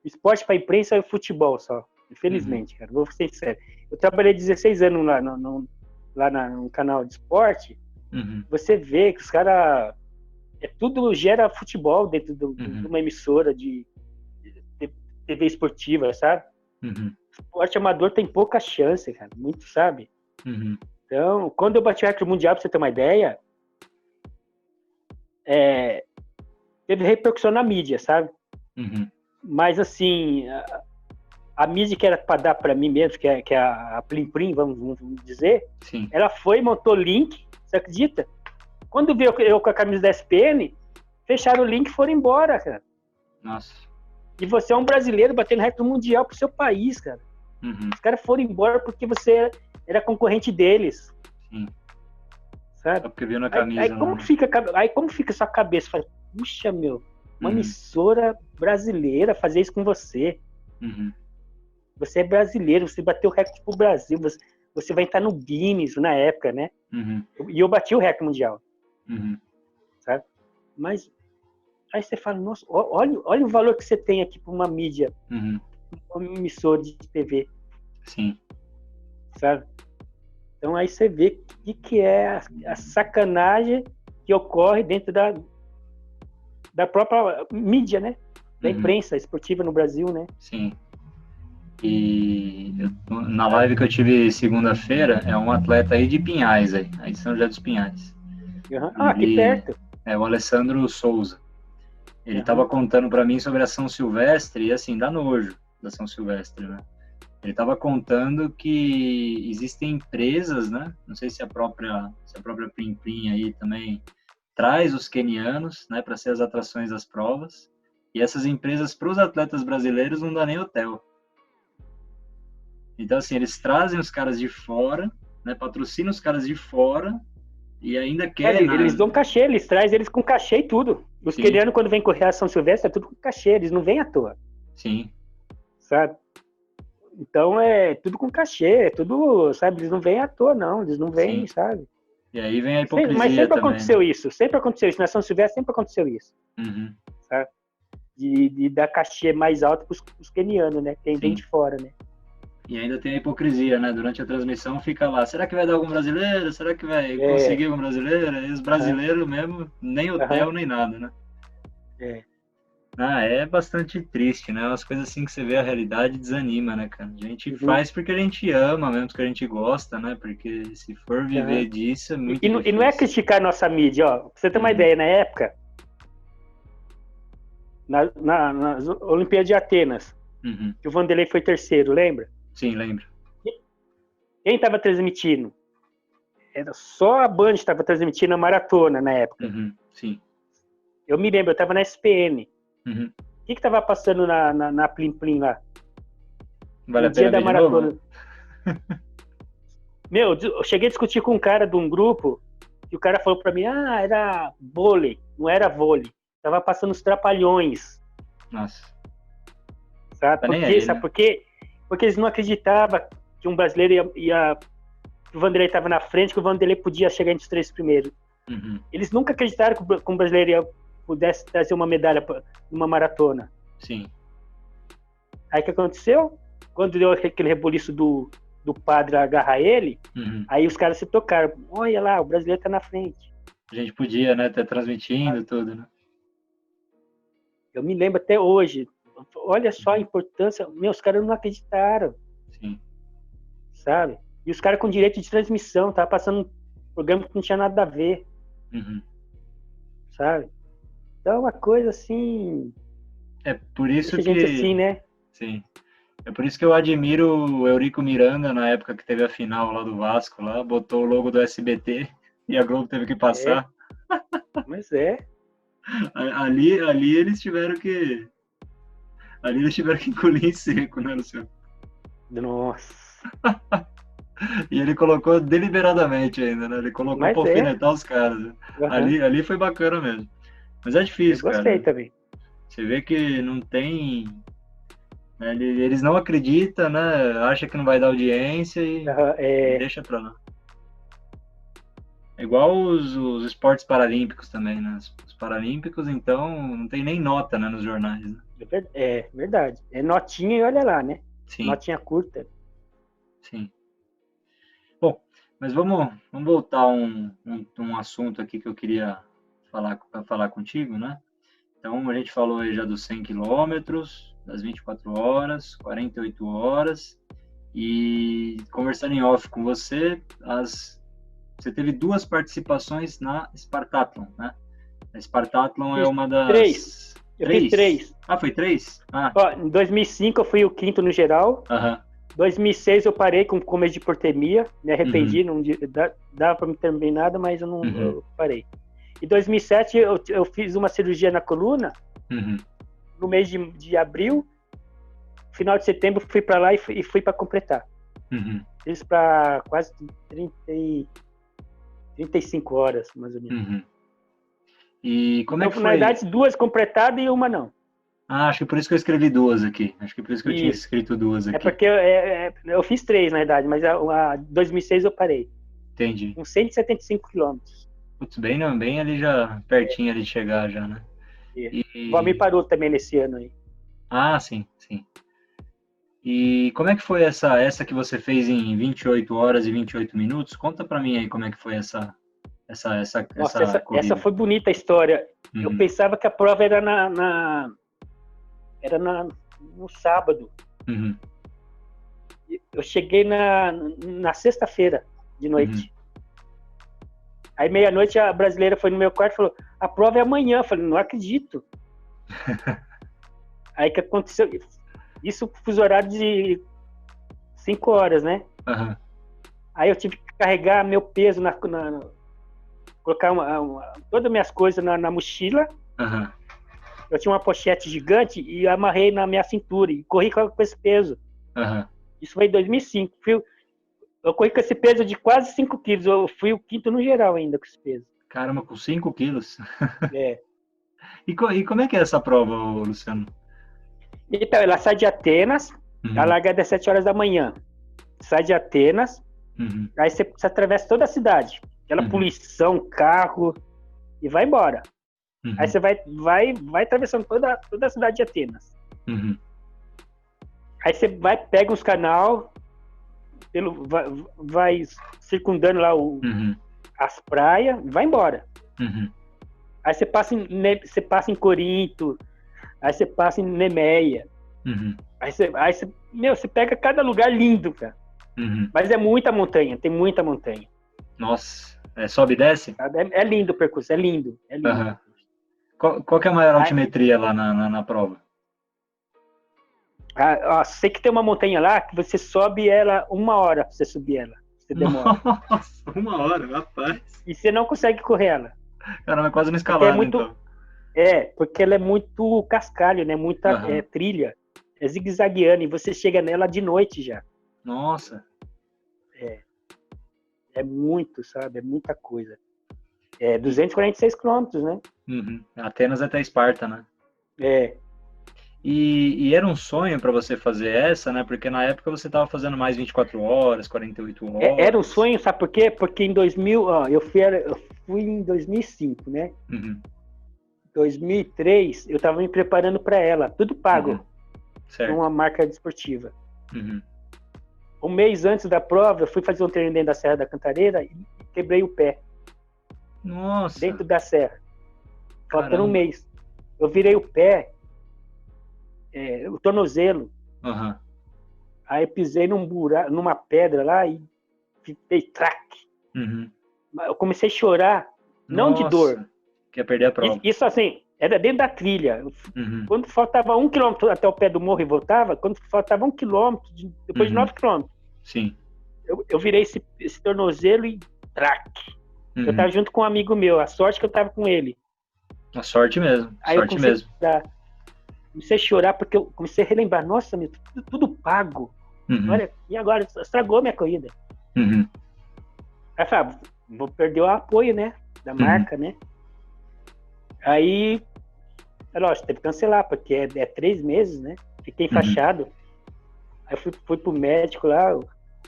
esporte pra imprensa é o futebol só. Infelizmente, cara. Vou ser sincero. Eu trabalhei 16 anos lá no canal de esporte. Você vê que os caras... tudo gera futebol dentro de uma emissora de TV esportiva, sabe? Esporte amador tem pouca chance, cara. Muito, sabe? Então, quando eu bati o recorde mundial, pra você ter uma ideia, teve repercussão na mídia, sabe? Mas, assim, a mídia que era para dar para mim mesmo, que é a Plim Plim, vamos dizer, ela foi e montou link, você acredita? Quando veio eu com a camisa da SPN, fecharam o link e foram embora, cara. Nossa. E você é um brasileiro batendo recorde mundial pro seu país, cara. Os caras foram embora porque você era concorrente deles. Sabe? Só porque viu na camisa. Aí como fica a sua cabeça? Fala, puxa, meu, uma emissora brasileira fazer isso com você. Você é brasileiro, você bateu o recorde pro Brasil, você vai entrar no Guinness na época, né? E eu bati o recorde mundial. Sabe? Mas aí você fala, nossa, olha o valor que você tem aqui para uma mídia, uma emissora de TV. Sabe? Então aí você vê o que é a sacanagem que ocorre dentro da própria mídia, né? Da imprensa esportiva no Brasil, né? Sim. E na live que eu tive segunda-feira, é um atleta aí de Pinhais, aí de São José dos Pinhais. Aqui perto. É o Alessandro Souza. Ele estava contando para mim sobre a São Silvestre, e assim, dá nojo da São Silvestre, né? Ele estava contando que existem empresas, né? Não sei se a própria Plim Plim aí também traz os quenianos, né, para ser as atrações das provas. E essas empresas, para os atletas brasileiros, não dá nem hotel. Então, assim, eles trazem os caras de fora, né, patrocinam os caras de fora e ainda querem... Eles dão cachê, eles trazem eles com cachê e tudo. Os quenianos, quando vêm correr a São Silvestre, é tudo com cachê, eles não vêm à toa. Sim. Sabe? Então é tudo com cachê, é tudo, sabe? Eles não vêm à toa, não. Eles não vêm, sabe? E aí vem a hipocrisia mas sempre também, aconteceu né? isso, sempre aconteceu isso. Na São Silvestre sempre aconteceu isso. Uhum. Sabe? De dar cachê mais alto para os quenianos, né? Quem vem de fora, né? E ainda tem a hipocrisia, né? Durante a transmissão fica lá, será que vai dar algum brasileiro? Será que vai conseguir algum brasileiro? E os brasileiros mesmo, nem hotel, nem nada, né? É bastante triste, né? Umas coisas assim que você vê a realidade desanima, né, cara? A gente faz porque a gente ama mesmo, porque a gente gosta, né? Porque se for viver disso é muito difícil. E não é criticar a nossa mídia, ó. Pra você ter uma ideia, na época, nas Olimpíadas de Atenas, que o Vanderlei foi terceiro, lembra? Sim, lembro. Quem estava transmitindo? Era só a Band estava transmitindo a maratona na época. Sim. Eu me lembro, eu estava na SPN. O que estava passando na Plim Plim lá? Vale a pena ver de novo? Meu, eu cheguei a discutir com um cara de um grupo e o cara falou para mim, era vôlei, não era vôlei. Tava passando os Trapalhões. Nossa. Sabe? Sabe por quê? Porque eles não acreditavam que um brasileiro ia que o Vanderlei estava na frente, que o Vanderlei podia chegar entre os 3 primeiros. Eles nunca acreditaram que um brasileiro pudesse trazer uma medalha numa maratona. Sim. Aí o que aconteceu? Quando deu aquele rebuliço do padre agarrar ele, aí os caras se tocaram. Olha lá, o brasileiro tá na frente. A gente podia, né, estar transmitindo tudo, né? Eu me lembro até hoje. Olha só a importância. Os caras não acreditaram. Sim. Sabe? E os caras com direito de transmissão, tava passando um programa que não tinha nada a ver. Sabe? Então, uma coisa assim... É por isso que... gente assim, né? Sim. É por isso que eu admiro o Eurico Miranda, na época que teve a final lá do Vasco, lá, botou o logo do SBT e a Globo teve que passar. Mas é. Ali eles tiveram que... Ali eles tiveram que engolir em seco, né, Luciano? Nossa. E ele colocou deliberadamente ainda, né? Ele colocou pra alfinetar os caras. Ali foi bacana mesmo. Mas é difícil, cara. Eu gostei também. Você vê que não tem... Né? Eles não acreditam, né? Acha que não vai dar audiência e deixa pra lá. É igual os esportes paralímpicos também, né? Os paralímpicos, então, não tem nem nota, né, nos jornais. Né? É verdade. É notinha e olha lá, né? Sim. Notinha curta. Sim. Bom, mas vamos voltar a um assunto aqui que eu queria falar contigo, né? Então, a gente falou aí já dos 100 quilômetros, das 24 horas, 48 horas, e conversando em off com você, você teve 2 participações na Spartathlon, né? A Spartathlon é uma das... 3. Eu fiz 3. Ah, foi 3? Ó, em 2005 eu fui o 5º no geral. 2006 eu parei com começo de hipotermia, me arrependi, não dava para me terminar nada, mas eu parei. Em 2007 eu fiz uma cirurgia na coluna, no mês de abril, final de setembro fui para lá e fui para completar. Fiz para quase 35 horas, mais ou menos. E como então, é que foi? Na verdade, 2 completadas e uma não. Acho que por isso que eu escrevi 2 aqui. Acho que por isso que eu tinha escrito 2 aqui. É porque eu fiz 3, na verdade, mas a 2006 eu parei. Entendi. Com 175 quilômetros. Putz, bem ali já, pertinho ali de chegar já, né? O Valmir parou também nesse ano aí. Ah, sim. E como é que foi essa que você fez em 28 horas e 28 minutos? Conta pra mim aí como é que foi essa corrida. Essa foi bonita a história. Eu pensava que a prova era no sábado. Eu cheguei na sexta-feira de noite. Aí meia-noite a brasileira foi no meu quarto e falou, a prova é amanhã. Eu falei, não acredito. Aí que aconteceu? Isso fuso horário de 5 horas, né? Aí eu tive que carregar meu peso, colocar todas as minhas coisas na mochila. Eu tinha uma pochete gigante e amarrei na minha cintura e corri com esse peso. Isso foi em 2005. Eu corri com esse peso de quase 5 quilos. Eu fui o 5º no geral ainda com esse peso. Caramba, com 5 quilos? É. E como é que é essa prova, Luciano? Então, ela sai de Atenas, A largada é 7 horas da manhã. Sai de Atenas, aí você atravessa toda a cidade. Aquela poluição, carro, e vai embora. Aí você vai atravessando toda a cidade de Atenas. Aí você pega uns canal, vai circundando lá as praias, vai embora. Aí você passa em Corinto, aí você passa em Nemeia. Aí você pega cada lugar lindo, cara. Mas é muita montanha, tem muita montanha. Nossa, sobe e desce? É lindo o percurso, é lindo. Qual que é a maior altimetria lá na prova? Sei que tem uma montanha lá que você sobe ela 1 hora pra você subir ela. Você demora. Nossa, 1 hora, rapaz. E você não consegue correr ela. Caramba, é quase uma escalada, então. Porque ela é muito cascalho, né? Muita trilha. É zigue-zagueando e você chega nela de noite já. Nossa. É muito, sabe? É muita coisa. 246 quilômetros, né? Atenas até Esparta, né? E era um sonho para você fazer essa, né? Porque na época você estava fazendo mais 24 horas, 48 horas. Era um sonho, sabe por quê? Porque em 2000, eu fui em 2005, né? 2003, eu estava me preparando para ela, tudo pago. Certo. Uma marca desportiva. Um mês antes da prova, eu fui fazer um treino dentro da Serra da Cantareira e quebrei o pé. Nossa. Dentro da serra. Faltando um mês. Eu virei o pé, o tornozelo. Aí pisei num buraco, numa pedra lá e dei traque. Eu comecei a chorar, não de dor. Quer perder a prova. Isso assim, era dentro da trilha. Quando faltava 1 quilômetro até o pé do morro e voltava, quando faltava 1 quilômetro, depois de 9 quilômetros, sim. Eu virei esse tornozelo e traque. Eu tava junto com um amigo meu, a sorte que eu tava com ele. A sorte mesmo, Aí sorte mesmo. Comecei a chorar porque eu comecei a relembrar, nossa, meu, tudo pago. Olha, e agora? Estragou minha corrida. Aí eu falei, vou perder o apoio, né? Da marca, né? Aí, lógico, teve que cancelar, porque é 3 meses, né? Fiquei enfaixado. Aí fui pro médico lá,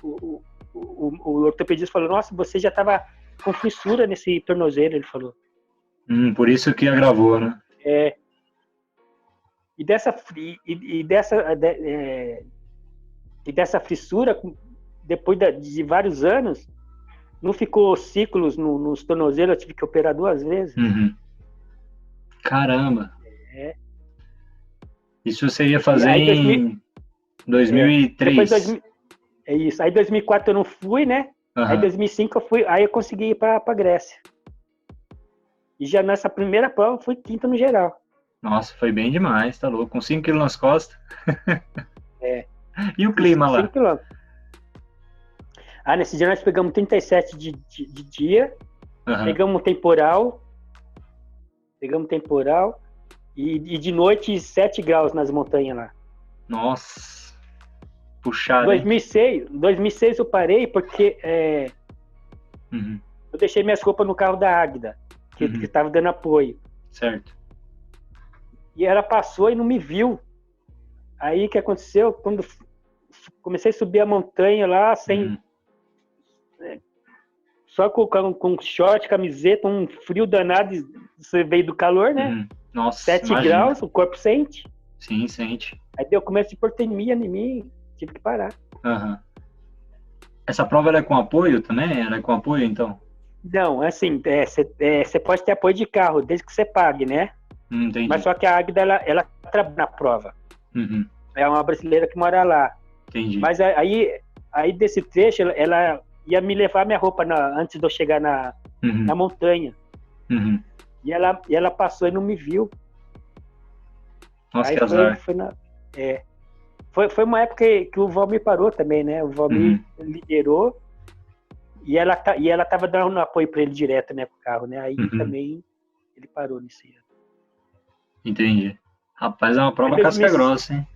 o ortopedista falou, nossa, você já tava com fissura nesse tornozelo, ele falou. Por isso que agravou, né? E dessa fissura, depois de vários anos, não ficou ciclos nos tornozelos, eu tive que operar 2 vezes. Caramba! Isso você ia fazer em 2003? Isso. Aí em 2004 eu não fui, né? Aí em 2005 eu fui, aí eu consegui ir pra Grécia. E já nessa primeira prova eu fui 5º no geral. Nossa, foi bem demais, tá louco. Com 5 quilos nas costas. E o clima lá? 5 quilômetros. Nesse dia nós pegamos 37 de dia, pegamos um temporal, e de noite 7 graus nas montanhas lá. Nossa, puxado. 2006 eu parei porque eu deixei minhas roupas no carro da Águida, que estava dando apoio. Certo. E ela passou e não me viu. Aí o que aconteceu? Quando comecei a subir a montanha lá, sem só com short, camiseta, um frio danado, você veio do calor, né? Nossa, 7 imagina. graus, o corpo sente. Sim, sente. Aí deu começo de hipertermia em mim, tive que parar. Essa prova ela é com apoio também? Ela é com apoio, então? Não, assim, você pode ter apoio de carro, desde que você pague, né? Entendi. Mas só que a Águida, ela trabalha na prova. É uma brasileira que mora lá. Entendi. Mas aí desse trecho, ela ia me levar minha roupa antes de eu chegar na montanha. E ela passou e não me viu. Nossa, aí que azar. Foi uma época que o Valmir parou também, né? O Valmir liderou e ela tava dando apoio para ele direto, né, com o carro, né? Aí também ele parou nesse ano. Entendi. Rapaz, é uma prova casca grossa, hein?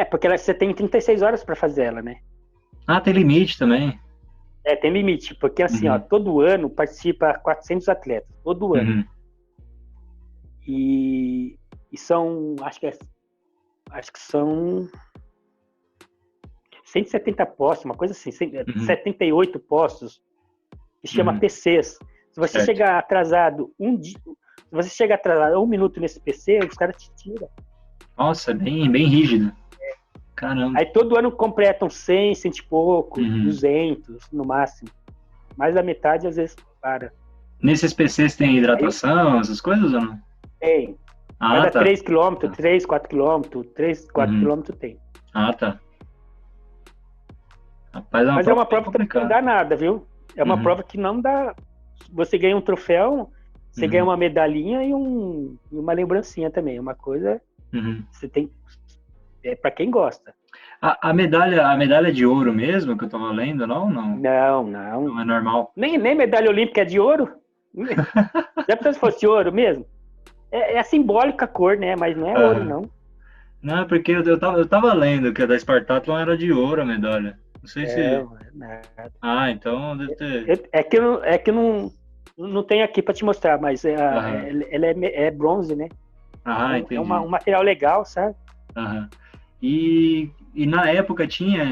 Porque você tem 36 horas para fazer ela, né? Tem limite também. Tem limite, porque assim, todo ano participa 400 atletas, todo ano. E são, acho acho que são 170 postos, uma coisa assim, 78 postos, que chama PCs. Se você chegar atrasado se você chegar atrasado 1 minuto nesse PC, os caras te tiram. Nossa, bem rígido. Caramba. Aí todo ano completam 100, 100 e pouco, 200 no máximo. Mais da metade às vezes para. Nesses PCs tem hidratação, essas coisas ou não? Tem. Cada 3 km, 3, 4 km, 3, 4 km tem. Ah, tá. Rapaz, mas é uma prova que não dá nada, viu? É uma prova que não dá. Você ganha um troféu, você ganha uma medalhinha e uma lembrancinha também. Uma coisa você tem. É para quem gosta. A medalha de ouro mesmo que eu tava lendo, não? Não é normal. Nem medalha olímpica é de ouro. Já pensou se fosse ouro mesmo? É simbólica a cor, né? Mas não é ouro, não. Não, porque eu tava lendo que a da Spartathlon era de ouro a medalha. Não sei se... nada. Ah, então deve ter... É que eu não tenho aqui para te mostrar, mas ela é bronze, né? Entendi. É um material legal, sabe? E na época tinha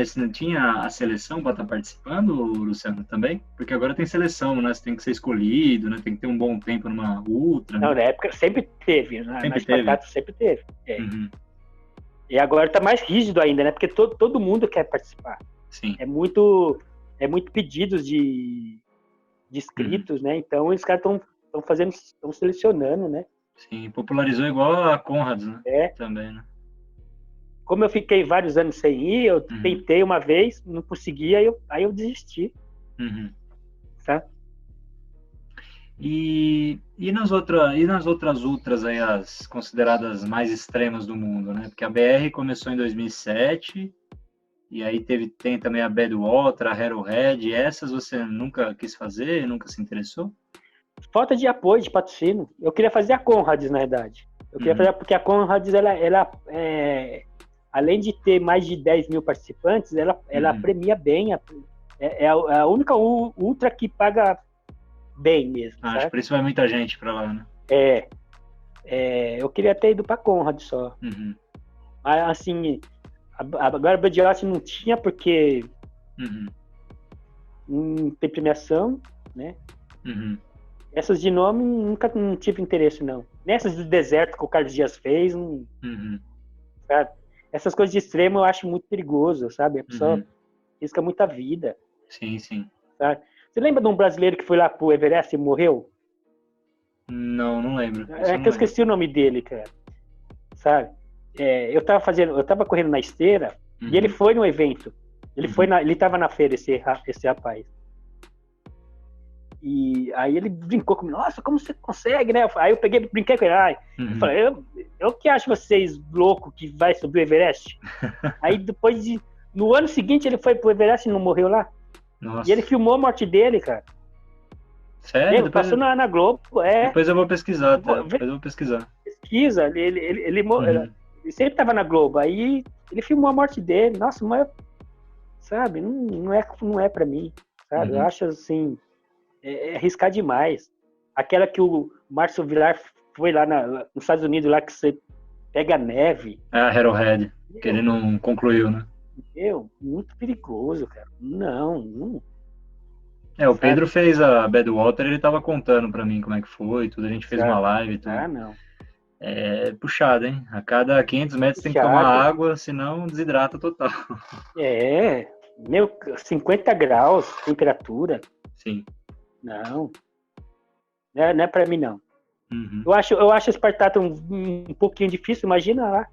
a seleção para estar participando, Luciano, também? Porque agora tem seleção, né? Você tem que ser escolhido, né? Tem que ter um bom tempo numa ultra. Não, né? na época sempre teve. Na Spartathlon sempre teve. E agora tá mais rígido ainda, né? Porque todo mundo quer participar. Sim. É muito pedidos de inscritos, né? Então os caras estão selecionando, né? Sim, popularizou igual a Conrads, né? Também, né? Como eu fiquei vários anos sem ir, eu tentei uma vez, não consegui, aí eu desisti. Tá? E nas outras ultras aí, as consideradas mais extremas do mundo, né? Porque a BR começou em 2007, e aí tem também a Badwater, a Arrowhead. Essas você nunca quis fazer, nunca se interessou? Falta de apoio, de patrocínio. Eu queria fazer a Conrads, na verdade. Eu queria fazer, porque a Conrads, ela além de ter mais de 10 mil participantes, ela premia bem. É a única ultra que paga bem mesmo. Acho que por isso vai muita gente pra lá, né? Eu queria ter ido pra Conrad só. Mas, assim, agora a Badwater não tinha, porque não tem premiação, né? Essas de nome não tive interesse, não. Nessas do deserto que o Carlos Dias fez, sabe? Essas coisas de extremo eu acho muito perigoso, sabe? A pessoa risca muita vida. Sim. Sabe? Você lembra de um brasileiro que foi lá pro Everest e morreu? Não lembro. Eu esqueci o nome dele, cara. Sabe? Eu tava correndo na esteira e ele foi no evento. Ele tava na feira, esse rapaz. E aí ele brincou comigo, nossa, como você consegue, né? Aí eu brinquei com ele, eu falei, eu que acho vocês loucos que vai subir o Everest. Aí depois no ano seguinte ele foi pro Everest e não morreu lá. Nossa. E ele filmou a morte dele, cara. Sério? Passou na Globo, Depois eu vou pesquisar, tá? Pesquisa, ele sempre tava na Globo, aí ele filmou a morte dele. Nossa, mas, sabe, não é pra mim, sabe? Eu acho assim... arriscar demais. Aquela que o Márcio Vilar foi lá nos Estados Unidos, lá que você pega neve. A Arrowhead, que ele não concluiu, né? Muito perigoso, cara. Não. O Pedro fez a Badwater, ele tava contando pra mim como é que foi, tudo. A gente fez uma live e tudo. Não. É puxado, hein? A cada 500 metros tem que tomar água, senão desidrata total. 50 graus, temperatura. Sim. Não é pra mim, não. Eu acho o Spartathlon um pouquinho difícil, imagina lá.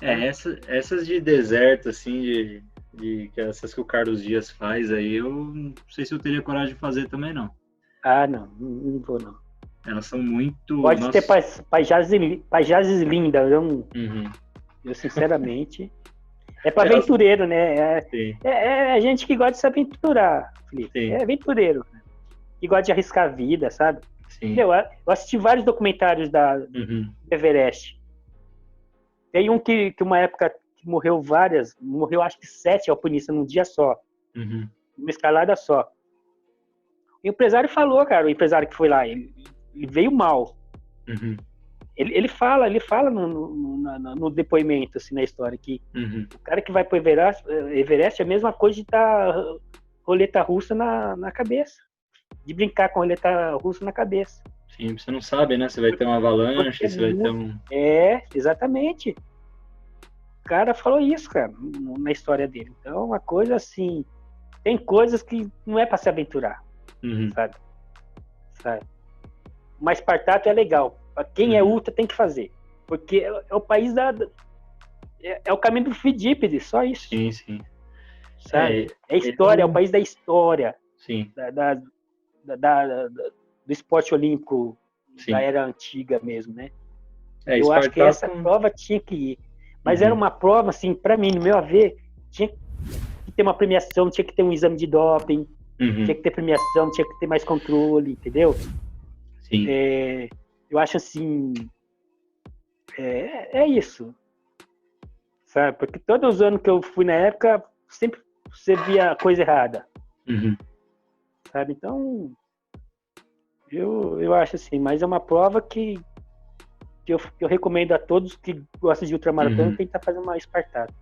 Essas de deserto, assim, essas que o Carlos Dias faz aí, eu não sei se eu teria coragem de fazer também, não. Não vou, não. Elas são muito... Pode ter paisagens lindas, eu sinceramente... É para aventureiro, né? É gente que gosta de se aventurar, Felipe. É aventureiro, né? Que gosta de arriscar a vida, sabe? Sim. Eu assisti vários documentários do Everest. Tem um que uma época que morreu acho que 7 alpinistas num dia só. Uma escalada só. E o empresário falou, cara, o empresário que foi lá, ele veio mal. Ele fala no depoimento, assim, na história, que o cara que vai pro Everest é a mesma coisa de dar roleta russa na cabeça. De brincar com roleta russa na cabeça. Sim, você não sabe, né? Você vai ter uma avalanche, você vai ter um... Exatamente. O cara falou isso, cara, na história dele. Então, uma coisa assim... Tem coisas que não é para se aventurar, sabe? Mas Espartato é legal. Para quem é ultra, tem que fazer. Porque é o país é o caminho do Fidípede, só isso. Sim. Sabe? É história, é o país da história. Sim. Do esporte olímpico da era antiga mesmo, né? Eu Espartato... acho que essa prova tinha que ir. Mas era uma prova, assim, para mim, no meu haver, tinha que ter uma premiação, tinha que ter um exame de doping, tinha que ter premiação, tinha que ter mais controle, entendeu? Sim. Eu acho assim, é isso, sabe? Porque todos os anos que eu fui na época, sempre você via coisa errada, sabe? Então, eu acho assim, mas é uma prova que eu recomendo a todos que gostam de ultramaratona tentar fazer uma Espartato.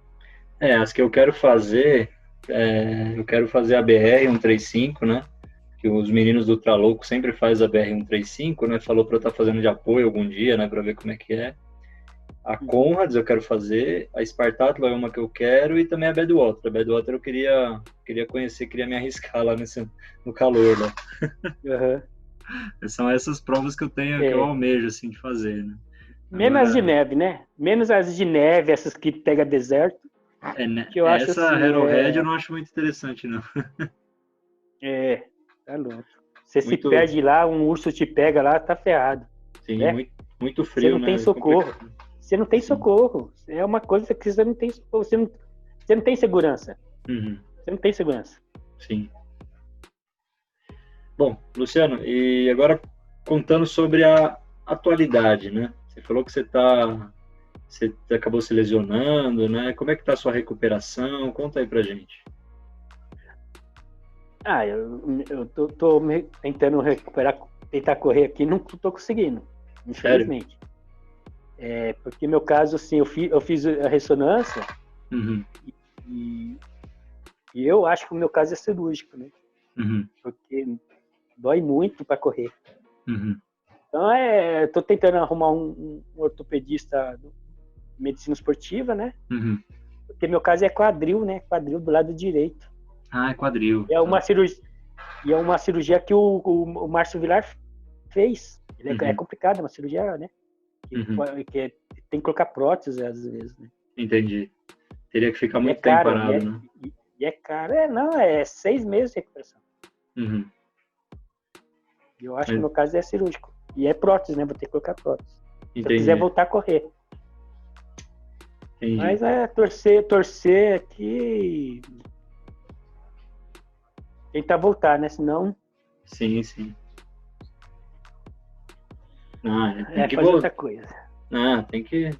As que eu quero fazer, eu quero fazer a BR-135, né? Que os meninos do Ultralouco sempre faz a BR-135, né? Falou para eu estar fazendo de apoio algum dia, né? Para ver como é que é. A Conrads eu quero fazer, a Espartato é uma que eu quero e também a Badwater. A Badwater eu queria conhecer, queria me arriscar lá no calor, né? São essas provas que eu tenho, que eu almejo, assim, de fazer, né? Menos as de neve, né? Menos as de neve, essas que pega deserto. Que eu acho essa assim, Arrowhead eu não acho muito interessante, não. Tá louco. Você se perde lá, um urso te pega lá, tá ferrado. Sim, né? muito frio, né? Você não tem socorro. Você não tem socorro. É uma coisa que você não tem socorro. Você não tem segurança. Você não tem segurança. Sim. Bom, Luciano, e agora contando sobre a atualidade, né? Você falou que você acabou se lesionando, né? Como é que tá a sua recuperação? Conta aí pra gente. Eu tô tentando recuperar, tentar correr aqui, não tô conseguindo, infelizmente. Porque meu caso, assim, eu fiz a ressonância e eu acho que o meu caso é cirúrgico, né? Porque dói muito para correr. Então, eu tô tentando arrumar um ortopedista de medicina esportiva, né? Porque meu caso é quadril, né? Quadril do lado direito. É quadril. É uma cirurgia que o Márcio Vilar fez. É complicado, é uma cirurgia, né? Que tem que colocar prótese às vezes, né? Entendi. Teria que ficar muito tempo parado, né? E é caro. É 6 meses de recuperação. Eu acho que no caso é cirúrgico. E é prótese, né? Vou ter que colocar prótese. Entendi. Se eu quiser voltar a correr. Entendi. Mas torcer aqui. Tentar voltar, né? Senão. Sim. Tem que fazer outra coisa.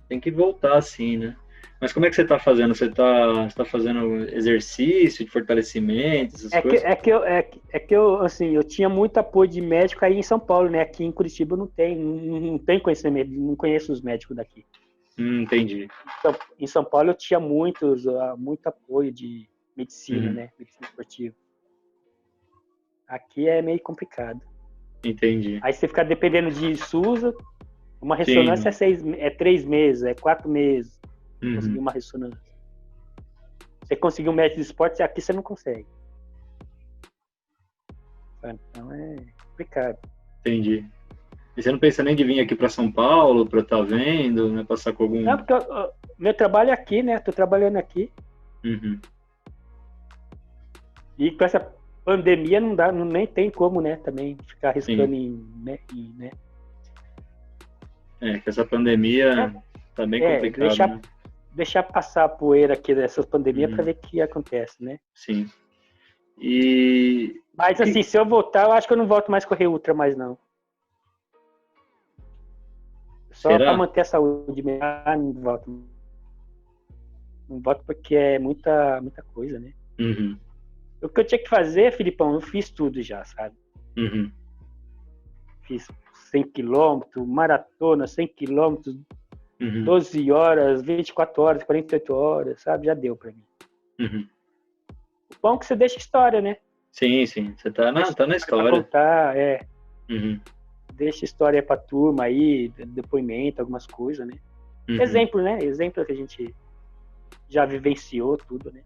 Tem que voltar assim, né? Mas como é que você tá fazendo? Você tá fazendo exercício de fortalecimento, essas coisas? É que eu, assim, eu tinha muito apoio de médico aí em São Paulo, né? Aqui em Curitiba não tem conhecimento, não conheço os médicos daqui. Entendi. Então, em São Paulo eu tinha muito apoio de medicina, né? Medicina esportiva. Aqui é meio complicado. Entendi. Aí você fica dependendo de SUS, uma ressonância é 3 meses, é 4 meses. Conseguir uma ressonância. Você conseguir um médico de esporte, aqui você não consegue. Então é complicado. Entendi. E você não pensa nem de vir aqui para São Paulo para estar vendo, né? Passar com algum... Não, porque meu trabalho é aqui, né? Tô trabalhando aqui. E com essa pandemia não dá, nem tem como, né? Também ficar arriscando né? Com essa pandemia tá bem complicado, né? Deixar passar a poeira aqui dessas pandemias para ver o que acontece, né? Sim. Mas assim, se eu voltar, eu acho que eu não volto mais correr ultra mais não. Só para manter a saúde mesmo, não volto. Não volto porque é muita coisa, né? O que eu tinha que fazer, Filipão, eu fiz tudo já, sabe? fiz 100 quilômetros, maratona, 100 quilômetros, 12 horas, 24 horas, 48 horas, sabe? Já deu para mim. O bom é que você deixa história, né? Sim. Você tá na história. Pra contar, Deixa história pra turma aí, depoimento, algumas coisas, né? Exemplo, né? Exemplo que a gente já vivenciou tudo, né?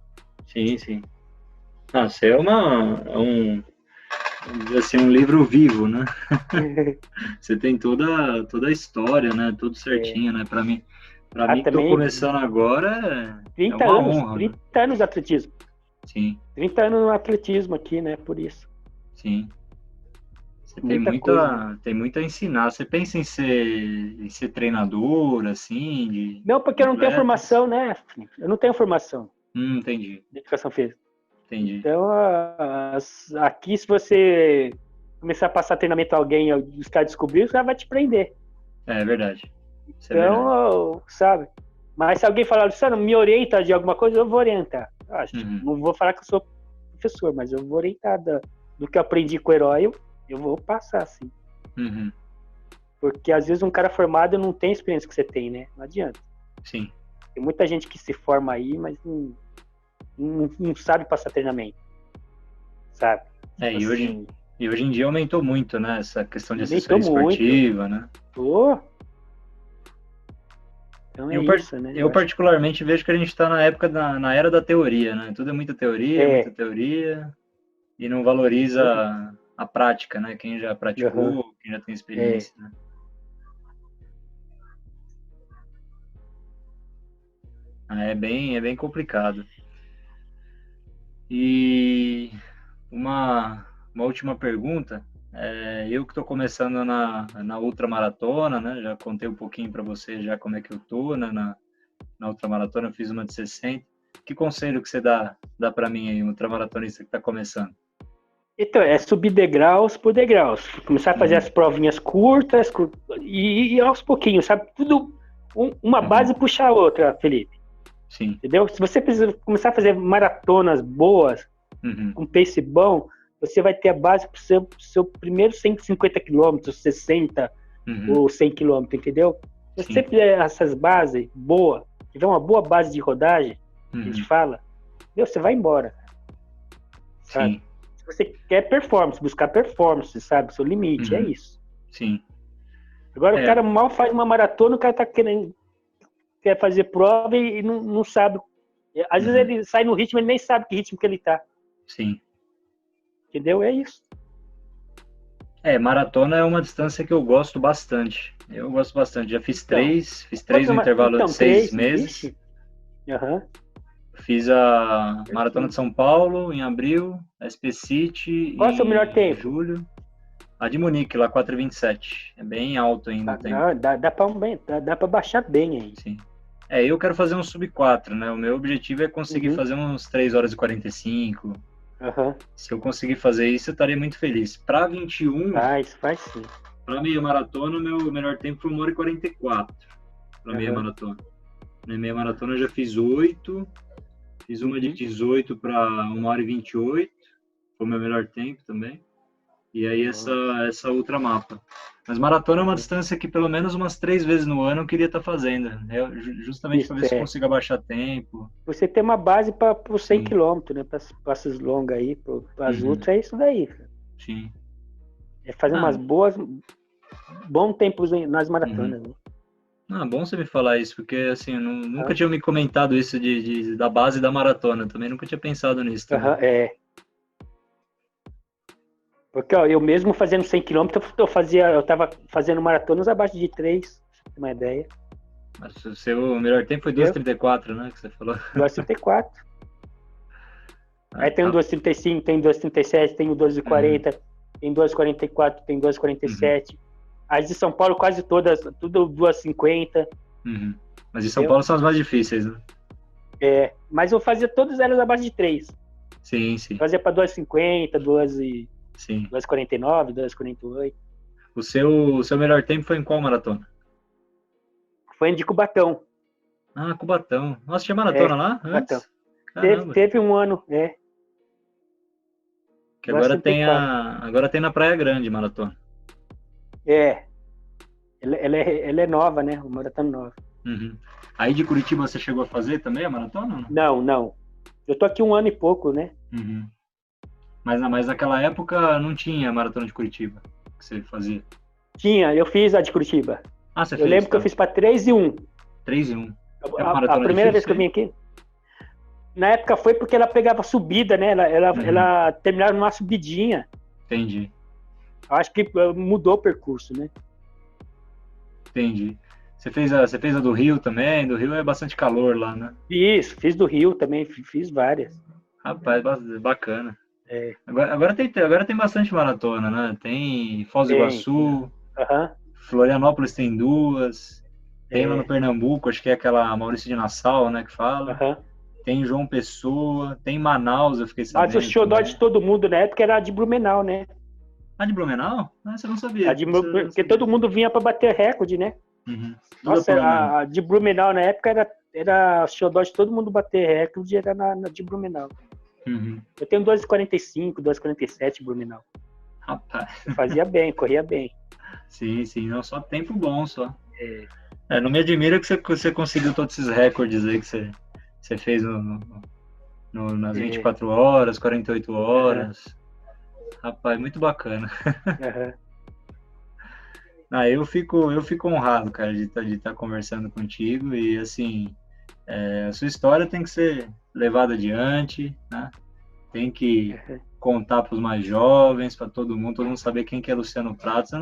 Sim. Você é vamos dizer assim, um livro vivo, né? Você tem toda a história, né? Tudo certinho, né? Para mim que tô começando agora, 30 é uma anos, honra. 30 anos de atletismo. Sim. 30 anos no atletismo aqui, né? Por isso. Sim. Você tem muito a ensinar. Você pensa em ser treinador, assim? Não, porque eu não tenho formação, né? Eu não tenho formação. Entendi. De educação física. Entendi. Então, aqui, se você começar a passar treinamento a alguém e os caras descobrirem, os caras vão te prender. É verdade. Isso então, sabe? Mas se alguém falar, Luciano, me orienta de alguma coisa, eu vou orientar. Não vou falar que eu sou professor, mas eu vou orientar do que eu aprendi com o herói, eu vou passar, assim. Porque às vezes um cara formado não tem a experiência que você tem, né? Não adianta. Sim. Tem muita gente que se forma aí, mas não sabe passar treinamento. Sabe? E hoje em dia aumentou muito, né? Essa questão de assessoria esportiva, né? Então isso, né? Eu particularmente vejo que a gente está na época na era da teoria, né? Tudo é muita teoria, e não valoriza a prática, né? Quem já praticou, quem já tem experiência, né? É bem complicado. E uma última pergunta. Eu que estou começando na ultramaratona, né? Já contei um pouquinho para você já como é que eu tô na ultramaratona, eu fiz uma de 60. Que conselho que você dá para mim aí, um ultramaratonista que está começando? Então, é subir degraus por degraus. Começar a fazer as provinhas curtas e aos pouquinhos, sabe? Tudo, uma base puxa a outra, Felipe. Sim. Entendeu? Se você precisa começar a fazer maratonas boas, com pace bom, você vai ter a base para o seu primeiro 150 quilômetros, 60 ou 100 quilômetros, entendeu? Se você fizer essas bases boas, tiver uma boa base de rodagem, a gente fala, você vai embora. Sabe? Sim. Se você quer performance, buscar performance, sabe? Seu limite, é isso. Sim. Agora o cara mal faz uma maratona, o cara tá quer fazer prova e não sabe. Às vezes ele sai no ritmo, ele nem sabe que ritmo que ele tá. Sim. Entendeu? É isso. Maratona é uma distância que eu gosto bastante. Eu gosto bastante. Já fiz três no intervalo de 6 meses. Fiz a Maratona de São Paulo em abril, a SP City Qual é o seu melhor tempo? Em julho. A de Munique, lá 4:27. É bem alto ainda o tempo. Dá pra baixar bem aí. Sim. Eu quero fazer um sub 4, né? O meu objetivo é conseguir fazer uns 3 horas e 45. Se eu conseguir fazer isso, eu estaria muito feliz. Para 21, faz sim. Para meia maratona, o meu melhor tempo foi 1 hora e 44. Para meia maratona. Na meia maratona eu já fiz 8. Fiz uma de 18 para 1 hora e 28. Foi o meu melhor tempo também. E aí essa outra mapa. Mas maratona é uma distância que pelo menos umas 3 vezes no ano eu queria estar fazendo. Justamente para ver se eu consigo abaixar tempo. Você tem uma base para os 100 km, né? Para essas longas aí, para as ultras, é isso daí. Sim. É fazer umas bons tempos nas maratonas, né? Bom você me falar isso, porque assim, eu nunca tinha me comentado isso da base da maratona, também nunca tinha pensado nisso. Porque eu mesmo fazendo 100 km, eu tava fazendo maratonas abaixo de 3, pra ter uma ideia. Mas o seu melhor tempo foi 2:34, né, que você falou? 2:34. Aí tem o 2:35, tem o 2:37, tem o 2:40, tem 2:44, tem 2:47. As de São Paulo quase todas, tudo 2:50. Mas de São Paulo são as mais difíceis, né? Mas eu fazia todas elas abaixo de 3. Sim. Fazia para 2:50, 2:49, 2:48. O seu melhor tempo foi em qual maratona? Foi em de Cubatão. Cubatão. Nossa, tinha maratona lá antes? Teve um ano, Que agora tem na Praia Grande maratona. Ela é nova, né? Uma maratona nova. Uhum. Aí de Curitiba você chegou a fazer também a maratona? Não. Eu tô aqui 1 ano e pouco, né? Uhum. Mas naquela época não tinha maratona de Curitiba que você fazia? Tinha, eu fiz a de Curitiba. Você eu fez, lembro que eu fiz para 3 e 1. 3 e 1. A primeira vez que eu vim aqui. Na época foi porque ela pegava subida, né? Ela terminava numa subidinha. Entendi. Acho que mudou o percurso, né? Entendi. Você fez a do Rio também? Do Rio é bastante calor lá, né? Isso, fiz do Rio também, fiz várias. Rapaz, bacana. Agora tem bastante maratona, né? Tem Foz do Iguaçu, Florianópolis tem 2, tem lá no Pernambuco, acho que é aquela Maurício de Nassau, né, que fala. Tem João Pessoa, tem Manaus, eu fiquei sabendo. Mas o xodó de todo mundo na época era a de Blumenau, né? A de Blumenau? Você não sabia. Porque todo mundo vinha para bater recorde, né? Uhum. Nossa, a de Blumenau na época era o xodó de todo mundo bater recorde, era na de Blumenau. Uhum. Eu tenho 2,45, 2,47 Blumenau. Rapaz. Eu fazia bem, corria bem. Sim, não, só tempo bom, só. Não me admira que você conseguiu todos esses recordes aí que você fez nas 24 horas, 48 horas. Rapaz, muito bacana. Eu fico honrado, cara, de estar conversando contigo e, assim, a sua história tem que ser levada adiante, né? Tem que contar para os mais jovens, para todo mundo saber quem que é Luciano Prato. Você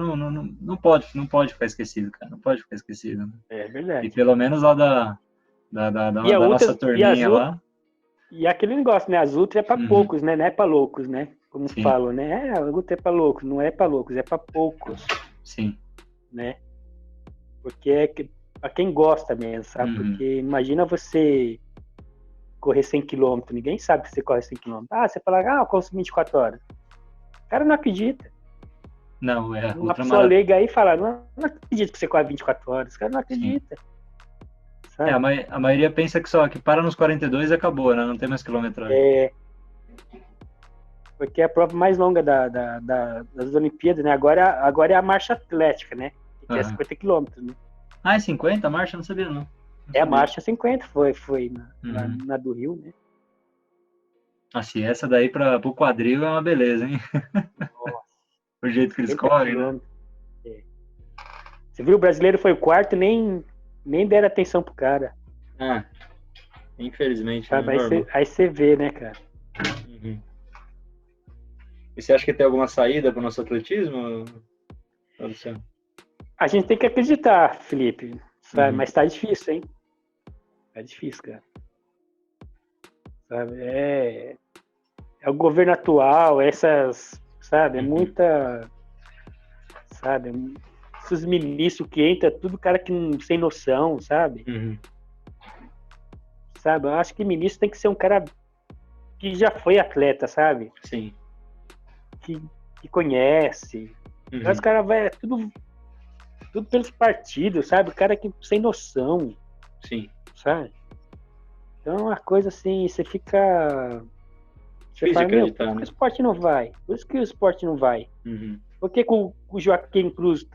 não pode ficar esquecido, cara, não pode ficar esquecido. Né? É verdade. E pelo menos lá da nossa turminha lá. E aquele negócio, né? As ultras é para poucos, né? Não é para loucos, né? Como falam, né? A ultra é para loucos, não é para loucos, é para poucos. Sim. Né? Porque é para quem gosta mesmo, sabe? Porque imagina você correr 100 km, ninguém sabe que você corre 100 km. Você fala, eu corro 24 horas. O cara não acredita. Não, uma pessoa leiga aí fala, não acredito que você corre 24 horas. O cara não acredita. A maioria pensa que para nos 42 e acabou, né? Não tem mais quilometragem. Porque é a prova mais longa das Olimpíadas, né? Agora é a marcha atlética, né? Que é 50 km, né? É 50 a marcha? Não sabia, não. A marcha 50 foi na do Rio, né? Assim, essa daí para o quadril é uma beleza, hein? Nossa. O jeito que eles correm, né? Você viu, o brasileiro foi o quarto, nem deram atenção pro cara. Infelizmente. Aí você vê, né, cara? E você acha que tem alguma saída para o nosso atletismo, Luciano? A gente tem que acreditar, Felipe. Sabe? Mas tá difícil, hein? Tá difícil, cara. Sabe? É o governo atual, sabe? É muita... Sabe? Esses ministros que entram, tudo cara que sem noção, sabe? Sabe? Eu acho que ministro tem que ser um cara que já foi atleta, sabe? Sim. Que conhece. Mas os caras vai tudo pelos partidos, sabe? O cara que sem noção. Sim. Sabe? Então é uma coisa assim, você fica... Você difícil fala, acreditar, por que o esporte não vai? Por isso que o esporte não vai. Por que o Joaquim Cruz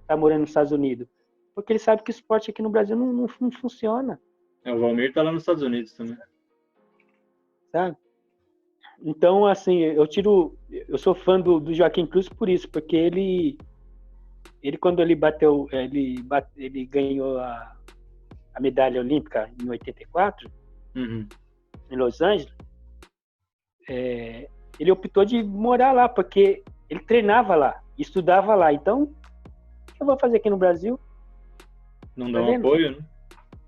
tá morando nos Estados Unidos? Porque ele sabe que o esporte aqui no Brasil não funciona. O Valmir tá lá nos Estados Unidos também. Sabe? Então, assim, eu sou fã do Joaquim Cruz por isso, porque ele quando ele bateu, ele ganhou a medalha olímpica em 84, em Los Angeles, ele optou de morar lá, porque ele treinava lá, estudava lá. Então, o que eu vou fazer aqui no Brasil? Não dá um apoio, né?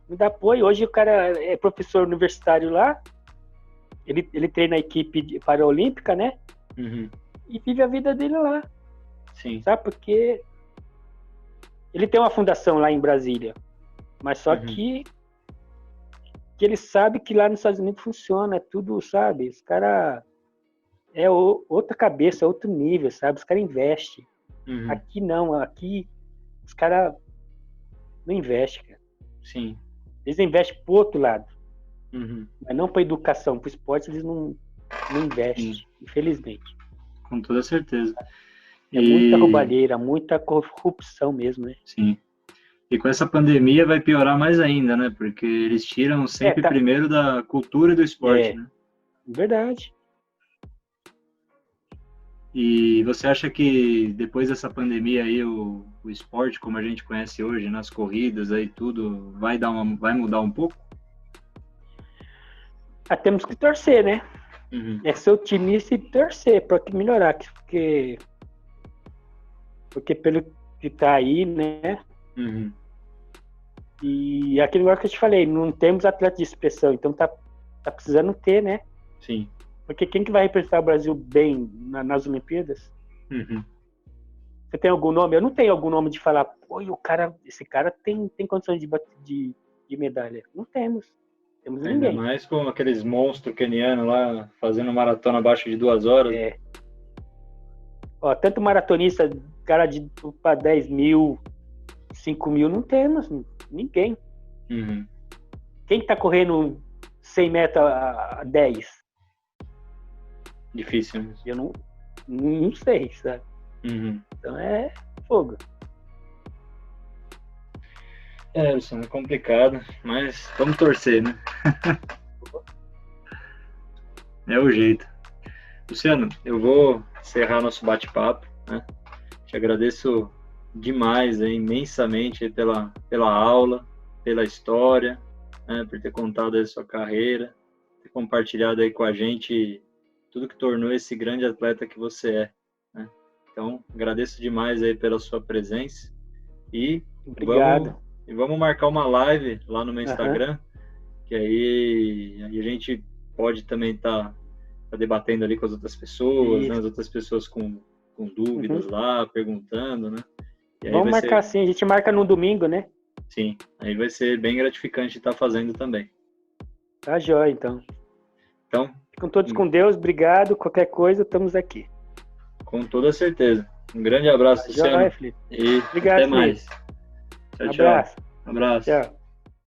Não dá apoio. Hoje o cara é professor universitário lá, ele treina a equipe paraolímpica, né? E vive a vida dele lá. Sim. Sabe? Porque ele tem uma fundação lá em Brasília, mas só que ele sabe que lá nos Estados Unidos funciona, é tudo, sabe? Os caras é outra cabeça, outro nível, sabe? Os caras investem. Aqui não, aqui os caras não investem, cara. Sim. Eles investem pro outro lado. Mas não para educação, para esporte eles não investem, infelizmente. Com toda certeza. É muita roubalheira, muita corrupção mesmo, né? Sim. E com essa pandemia vai piorar mais ainda, né? Porque eles tiram sempre primeiro da cultura e do esporte, né? Verdade. E você acha que depois dessa pandemia aí o esporte como a gente conhece hoje, nas corridas aí tudo, vai mudar um pouco? Temos que torcer, né? É ser otimista e torcer para melhorar, porque pelo que tá aí, né? E aquele negócio que eu te falei, não temos atleta de expressão, então tá precisando ter, né? Sim. Porque quem que vai representar o Brasil bem nas Olimpíadas? Você tem algum nome? Eu não tenho algum nome de falar, pô, esse cara tem condições de medalha. Não temos. Temos ninguém. Ainda mais com aqueles monstros kenianos lá, fazendo maratona abaixo de 2 horas. Ó, tanto maratonista, cara para 10 mil, 5 mil, não temos ninguém. Quem tá correndo 100 metros a 10? Difícil, né? Eu não sei, sabe? Então é fogo. Luciano, é complicado, mas vamos torcer, né? É o jeito. Luciano, eu vou encerrar nosso bate-papo, né? Te agradeço demais, imensamente pela aula, pela história, né? Por ter contado aí a sua carreira, ter compartilhado aí com a gente tudo que tornou esse grande atleta que você é, né? Então, agradeço demais aí pela sua presença e obrigado. Vamos marcar uma live lá no meu Instagram, que aí a gente pode também estar debatendo ali com as outras pessoas, né? As outras pessoas com dúvidas lá, perguntando, né? E aí vamos marcar sim, a gente marca no domingo, né? Sim, aí vai ser bem gratificante estar fazendo também. Tá jóia, então. Ficam todos com Deus, obrigado. Qualquer coisa, estamos aqui. Com toda certeza. Um grande abraço, Luciano. Jóia, Felipe. E obrigado, até mais. Tchau, Abraço. Tchau.